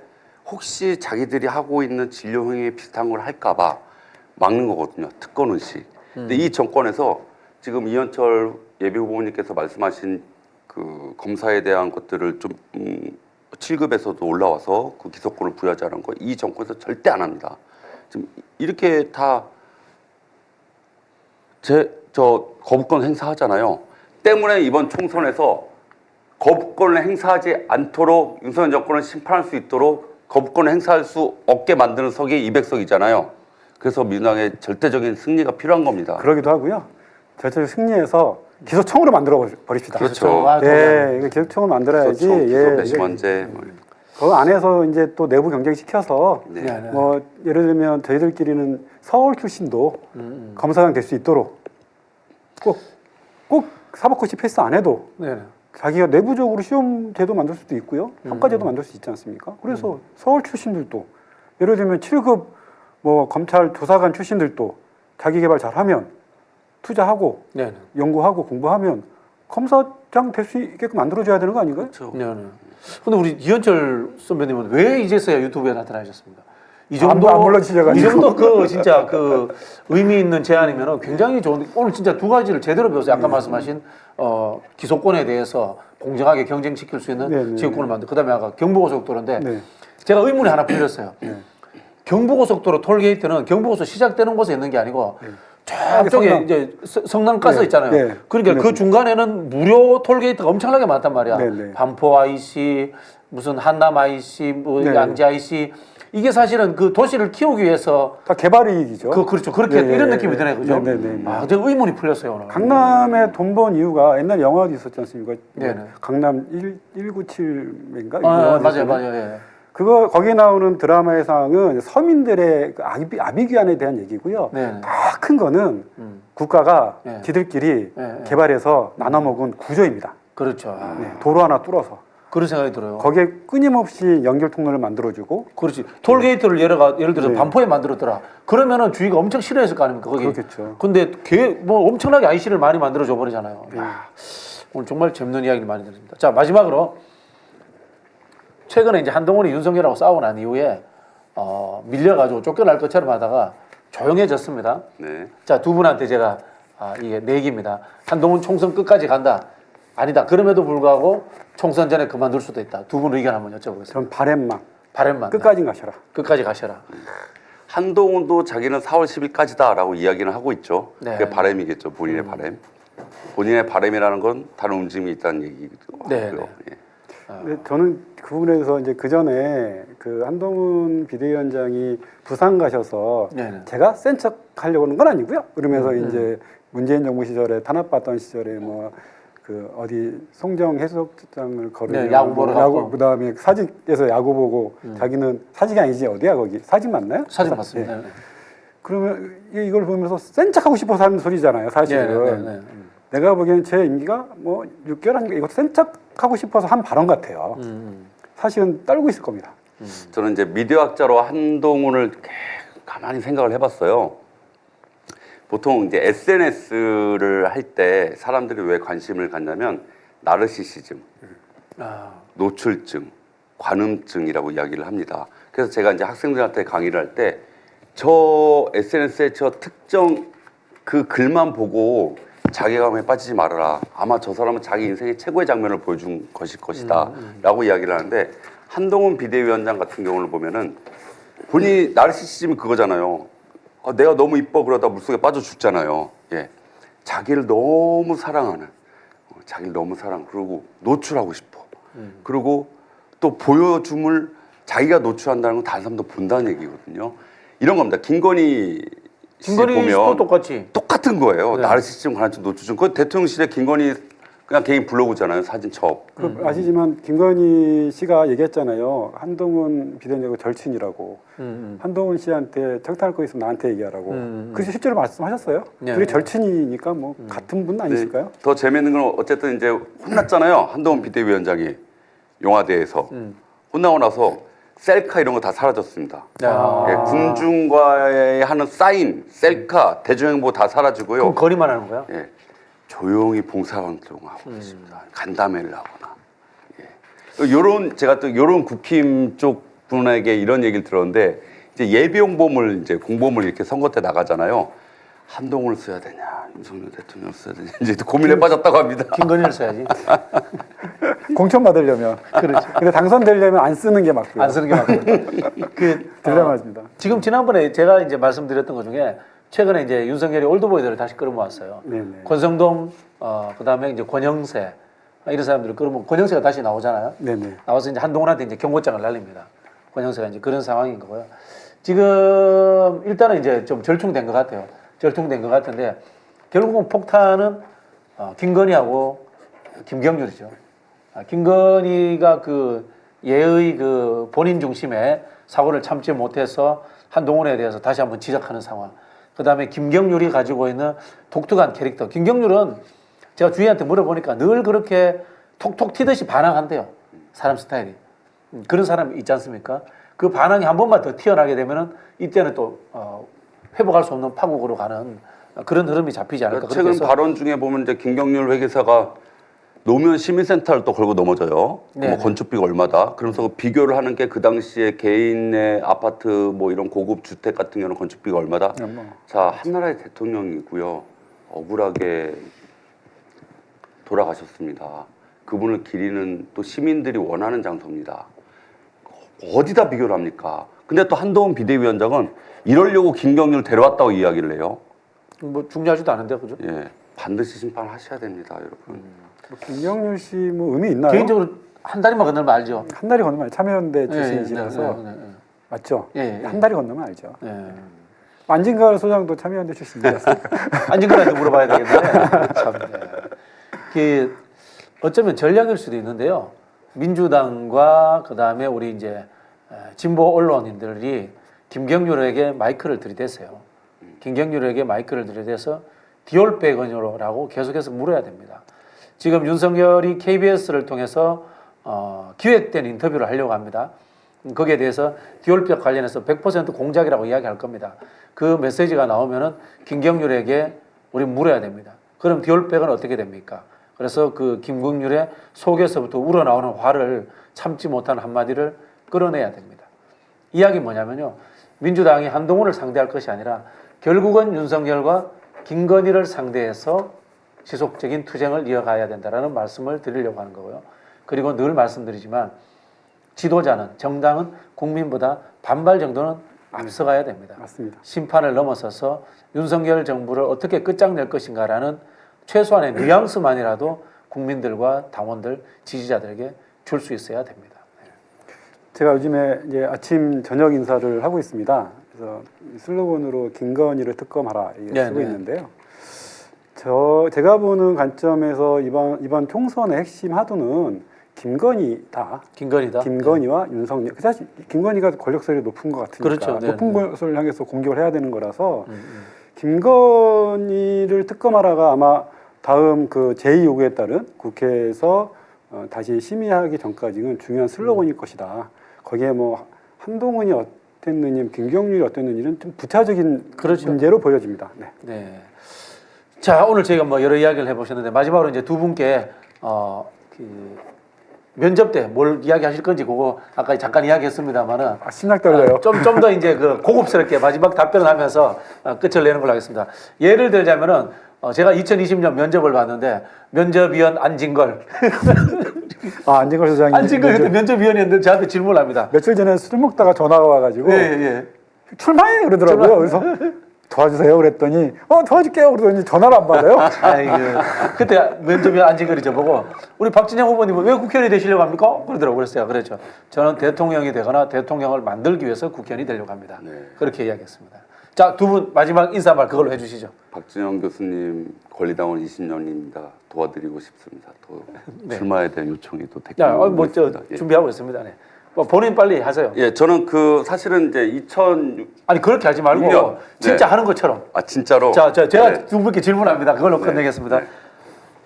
혹시 자기들이 하고 있는 진료 행위 비슷한 걸 할까봐 막는 거거든요. 특권 의식. 근데 이 정권에서 지금 이현철 예비후보님께서 말씀하신 그 검사에 대한 것들을 좀 7급에서도 올라와서 그 기소권을 부여하자는 거 이 정권에서 절대 안 합니다. 지금 이렇게 다 거부권 행사하잖아요. 때문에 이번 총선에서 거부권을 행사하지 않도록 윤석열 정권을 심판할 수 있도록 거부권을 행사할 수 없게 만드는 석이 200석이잖아요. 그래서 민주당의 절대적인 승리가 필요한 겁니다. 그러기도 하고요. 절대로 승리해서 기소청으로 만들어 버립시다. 그렇죠. 예, 이거 기소청을 만들어야지. 기소 배심원제. 그 안에서 이제 또 내부 경쟁 시켜서 네. 네, 네. 뭐 예를 들면 저희들끼리는 서울 출신도 검사장 될 수 있도록 꼭 사법고시 패스 안 해도 네, 네. 자기가 내부적으로 시험 제도 만들 수도 있고요. 평가제도 만들 수 있지 않습니까? 그래서 서울 출신들도 예를 들면 7급 뭐 검찰 조사관 출신들도 자기 개발 잘하면 투자하고 네, 네. 연구하고 공부하면 검사장 될 수 있게끔 만들어줘야 되는 거 아닌가요? 그렇죠. 네, 네. 근데 우리 이현철 선배님은 왜 이제서야 유튜브에 나타나셨습니까? 이 정도 안 물러지셔가지고. 이 정도 그 진짜 그 의미 있는 제안이면 굉장히 좋은데 오늘 진짜 두 가지를 제대로 배웠어요. 아까 말씀하신 기소권에 대해서 공정하게 경쟁시킬 수 있는 네, 네, 지역권을 만들. 그다음에 아까 경부고속도로인데 네. 제가 의문이 하나 풀렸어요. 경부고속도로 톨게이트는 경부고속 시작되는 곳에 있는 게 아니고 저쪽에 성남. 이제 성남가스 네, 있잖아요. 네. 그러니까 네. 그 중간에는 무료 톨게이트가 엄청나게 많단 말이야. 네, 네. 반포 IC, 무슨 한남 IC, 뭐 네. 양재 IC 이게 사실은 그 도시를 키우기 위해서 다 개발 이익이죠. 그렇죠. 그렇게 네, 이런 네, 느낌이 드네요, 그죠? 네, 네, 네. 아, 제가 의문이 풀렸어요 오늘. 강남에 돈 번 이유가 옛날 영화도 있었지 않습니까? 네, 네. 강남 197인가? 맞아요, 맞아요. 예. 그거 거기 나오는 드라마의 상황은 서민들의 그 아비규환에 대한 얘기고요. 네. 다 큰 거는 국가가 네. 지들끼리 네. 개발해서 나눠 먹은 구조입니다. 그렇죠. 아, 네, 도로 하나 뚫어서 그런 생각이 들어요. 거기에 끊임없이 연결 통로를 만들어주고 그렇지. 톨게이트를 예를 들어서 네. 반포에 만들었더라. 그러면은 주위가 엄청 싫어했을 거 아닙니까? 거기. 그렇겠죠. 근데 뭐 엄청나게 IC를 많이 만들어 줘 버리잖아요. 야, 오늘 정말 재밌는 이야기를 많이 들었습니다. 자, 마지막으로 최근에 이제 한동훈이 윤석열하고 싸우고 난 이후에 밀려가지고 쫓겨날 것처럼 하다가 조용해졌습니다. 네. 자, 두 분한테 제가 이게 내기입니다. 한동훈 총선 끝까지 간다. 아니다. 그럼에도 불구하고 총선 전에 그만둘 수도 있다. 두 분 의견 한번 여쭤보겠습니다. 전 바램만 바램만. 끝까지 가셔라. 끝까지 가셔라. 한동훈도 자기는 4월 10일까지다라고 이야기는 하고 있죠. 네. 그게 바람이겠죠. 본인의 바람. 본인의 바람이라는 건 다른 움직임이 있다는 얘기도 네, 하고요. 네. 예. 근데 저는 그 부분에 대해서 이제 그 전에 그 한동훈 비대위원장이 부산 가셔서 네네. 제가 센 척 하려고 하는 건 아니고요. 그러면서 이제 문재인 정부 시절에 탄압받던 시절에 뭐 그 어디 송정 해수욕장을 거르고 네, 야구 보러 갔고. 그다음에 사직에서 야구 보고 자기는 사직이 아니지 어디야 거기 사직 맞나요? 사진 맞습니다. 네. 그러면 이걸 보면서 센 척하고 싶어서 하는 소리잖아요, 사실은. 네, 네, 네, 네. 내가 보기에는 제 임기가 뭐 6개월 아닌가 이것도 센 척하고 싶어서 한 발언 같아요. 사실은 떨고 있을 겁니다. 저는 이제 미디어학자로 한동훈을 가만히 생각을 해봤어요. 보통 이제 SNS를 할 때 사람들이 왜 관심을 갖냐면 나르시시즘, 아, 노출증, 관음증이라고 이야기를 합니다. 그래서 제가 이제 학생들한테 강의를 할 때 저 SNS에 저 특정 그 글만 보고 자괴감에 빠지지 말아라. 아마 저 사람은 자기 인생의 최고의 장면을 보여준 것일 것이다. 라고 이야기를 하는데 한동훈 비대위원장 같은 경우를 보면은 본인이 나르시시즘이 그거잖아요. 내가 너무 이뻐 그러다 물속에 빠져 죽잖아요. 예. 자기를 너무 사랑하는, 자기를 너무 그리고 노출하고 싶어. 그리고 또 보여줌을 자기가 노출한다는 건 다른 사람도 본다는 얘기거든요. 이런 겁니다. 김건희 씨 김건희 씨도 보면 똑같이. 똑같은 거예요. 네. 나르시시즘, 관음증, 노출증. 그 대통령실에 김건희 그냥 개인 블로그잖아요. 사진첩. 아시지만 김건희 씨가 얘기했잖아요. 한동훈 비대위원장 절친이라고. 한동훈 씨한테 적당할 거 있으면 나한테 얘기하라고. 그래서 실제로 말씀하셨어요. 네. 그게 절친이니까 뭐 같은 분 아니실까요? 네. 더 재밌는 건 어쨌든 이제 혼났잖아요. 한동훈 비대위원장이 용화대에서 혼나고 나서 셀카 이런 거 다 사라졌습니다. 아. 예, 군중과의 하는 사인, 셀카, 대중행보 다 사라지고요. 그럼 거리만 하는 거야? 예, 조용히 봉사활동하고 있습니다. 간담회를 하거나. 예. 요런 제가 또 요런 국힘 쪽 분에게 이런 얘기를 들었는데 이제 예비 홍보물 이제 공보물 이렇게 선거 때 나가잖아요. 한동훈을 써야 되냐, 윤석열 대통령을 써야 되냐 이제 또 고민에 빠졌다고 합니다. 김건희를 써야지. 공천 받으려면. 그렇지. 근데 당선되려면 안 쓰는 게 맞고요. 안 쓰는 게 맞거든. 그 딜레마입니다. 지금 지난번에 제가 이제 말씀드렸던 것 중에 최근에 이제 윤석열이 올드보이들을 다시 끌어모았어요. 네네. 권성동, 그다음에 이제 권영세 이런 사람들을 끌어모. 권영세가 다시 나오잖아요. 네네. 나와서 이제 한동훈한테 이제 경고장을 날립니다. 권영세가 이제 그런 상황인 거고요. 지금 일단은 이제 좀 절충된 것 같아요. 절충된 것 같은데 결국은 폭탄은 김건희하고 김경률이죠. 김건희가 그 예의 그 본인 중심의 사고를 참지 못해서 한동훈에 대해서 다시 한번 지적하는 상황. 그 다음에 김경률이 가지고 있는 독특한 캐릭터. 김경률은 제가 주희한테 물어보니까 늘 그렇게 톡톡 튀듯이 반항한대요. 사람 스타일이. 그런 사람이 있지 않습니까? 그 반항이 한 번만 더 튀어나게 되면은 이때는 또 회복할 수 없는 파국으로 가는 그런 흐름이 잡히지 않을까. 그러니까 최근 해서 발언 중에 보면 이제 김경률 회계사가 노무현 시민센터를 또 걸고 넘어져요. 네, 뭐 네. 건축비가 얼마다. 그러면서 그 비교를 하는 게 그 당시에 개인의 아파트 뭐 이런 고급 주택 같은 경우는 건축비가 얼마다. 뭐. 자, 한나라의 대통령이고요. 억울하게 돌아가셨습니다. 그분을 기리는 또 시민들이 원하는 장소입니다. 어디다 비교를 합니까? 근데 또 한동훈 비대위원장은 이러려고 김경률 데려왔다고 이야기를 해요. 뭐 중요하지도 않은데 그죠? 예, 반드시 심판하셔야 됩니다, 여러분. 뭐 김경률 씨 뭐 의미 있나요? 개인적으로 한 다리만 건너면 알죠. 한 달이 건너면 참여연대 네, 출신이시라서 네, 네, 네. 맞죠? 예, 예. 한 달이 건너면 알죠. 예. 안진걸 소장도 참여연대 출신이었으니까. 안진걸한테 물어봐야 되겠네. 참. 예. 그 어쩌면 전략일 수도 있는데요. 민주당과 그 다음에 우리 이제 진보 언론인들이 김경률에게 마이크를 들이댔어요. 김경률에게 마이크를 들이대서 디올백은요라고 계속해서 물어야 됩니다. 지금 윤석열이 KBS를 통해서 기획된 인터뷰를 하려고 합니다. 거기에 대해서 디올백 관련해서 100% 공작이라고 이야기할 겁니다. 그 메시지가 나오면은 김경률에게 우리 물어야 됩니다. 그럼 디올백은 어떻게 됩니까? 그래서 그 김경률의 속에서부터 우러나오는 화를 참지 못한 한마디를 끌어내야 됩니다. 이야기 뭐냐면요. 민주당이 한동훈을 상대할 것이 아니라 결국은 윤석열과 김건희를 상대해서 지속적인 투쟁을 이어가야 된다는 말씀을 드리려고 하는 거고요. 그리고 늘 말씀드리지만 지도자는 정당은 국민보다 반발 정도는 앞서가야 됩니다. 맞습니다. 심판을 넘어서서 윤석열 정부를 어떻게 끝장낼 것인가라는 최소한의 뉘앙스만이라도 국민들과 당원들, 지지자들에게 줄 수 있어야 됩니다. 제가 요즘에 이제 아침 저녁 인사를 하고 있습니다. 그래서 슬로건으로 김건희를 특검하라 이게 쓰고 있는데요. 제가 보는 관점에서 이번 총선의 핵심 하도는 김건희다. 김건희다. 김건희와 윤석열. 사실 김건희가 권력설이 높은 것 같으니까 그렇죠. 네, 높은 네. 것을 향해서 공격을 해야 되는 거라서 김건희를 특검하라가 아마 다음 그 제2 요구에 따른 국회에서 다시 심의하기 전까지는 중요한 슬로건일 것이다. 거기에 뭐 한동훈이 어땠느냐, 김경률이 어땠느냐는 좀 부차적인 그렇죠. 문제로 보여집니다. 네. 네. 자, 오늘 저희가 뭐 여러 이야기를 해보셨는데 마지막으로 이제 두 분께 그 면접 때 뭘 이야기하실 건지 그거 아까 잠깐 이야기했습니다만은 심장 떨려요. 좀 더 이제 그 고급스럽게 마지막 답변을 하면서 끝을 내는 걸로 하겠습니다. 예를 들자면은 제가 2020년 면접을 봤는데 면접위원 안진걸 안진걸 소장이 안진걸 그때 면접위원이었는데 저한테 질문을 합니다. 며칠 전에 술 먹다가 전화가 와가지고 예. 출마해 그러더라고요. 그래서 도와주세요 그랬더니 도와줄게요 그러더니 전화를 안 받아요. 아이고 그때 면접위원 안진걸이 저보고 우리 박진영 후보님은 왜 국회의원이 되시려고 합니까? 그러더라고요. 그랬어요. 그렇죠. 저는 대통령이 되거나 대통령을 만들기 위해서 국회의원이 되려고 합니다. 네. 그렇게 이야기했습니다. 자, 두 분 마지막 인사말 그걸로 해주시죠. 박진영 교수님 권리당원 20년입니다. 도와드리고 싶습니다. 또 네. 출마에 대한 요청이 또 야, 댓글로 오고 뭐저 있습니다. 예. 준비하고 있습니다. 네. 뭐 본인 빨리 하세요. 예, 저는 그 사실은 이제 2006년 아니 그렇게 하지 말고 진짜 하는 것처럼. 진짜로. 자, 제가 네. 두 분께 질문합니다. 그걸로 끝내겠습니다.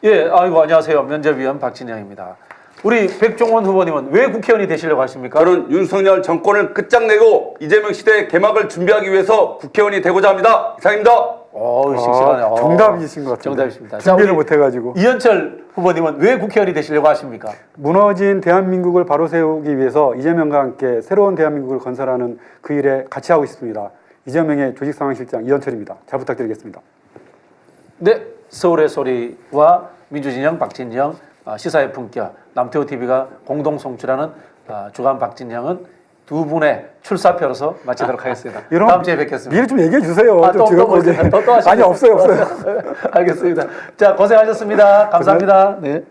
예, 아이고 안녕하세요. 면접위원 박진영입니다. 우리 백종원 후보님은 왜 국회의원이 되시려고 하십니까? 저는 윤석열 정권을 끝장내고 이재명 시대의 개막을 준비하기 위해서 국회의원이 되고자 합니다. 이상입니다. 씩씩하네. 정답이신 것 같아요. 정답이십니다. 준비를 자, 우리 못해가지고 이현철 후보님은 왜 국회의원이 되시려고 하십니까? 무너진 대한민국을 바로 세우기 위해서 이재명과 함께 새로운 대한민국을 건설하는 그 일에 같이 하고 싶습니다. 이재명의 조직상황실장 이현철입니다. 잘 부탁드리겠습니다. 네, 서울의 소리와 민주진영 박진영 시사의 품격 남태호 TV가 공동 송출하는 주간 박진영은 두 분의 출사표로서 마치도록 하겠습니다. 다음 주에 뵙겠습니다. 미리 좀 얘기해 주세요. 좀 즐겁게. 또 아니 없어요. 알겠습니다. 자, 고생하셨습니다. 감사합니다. 네.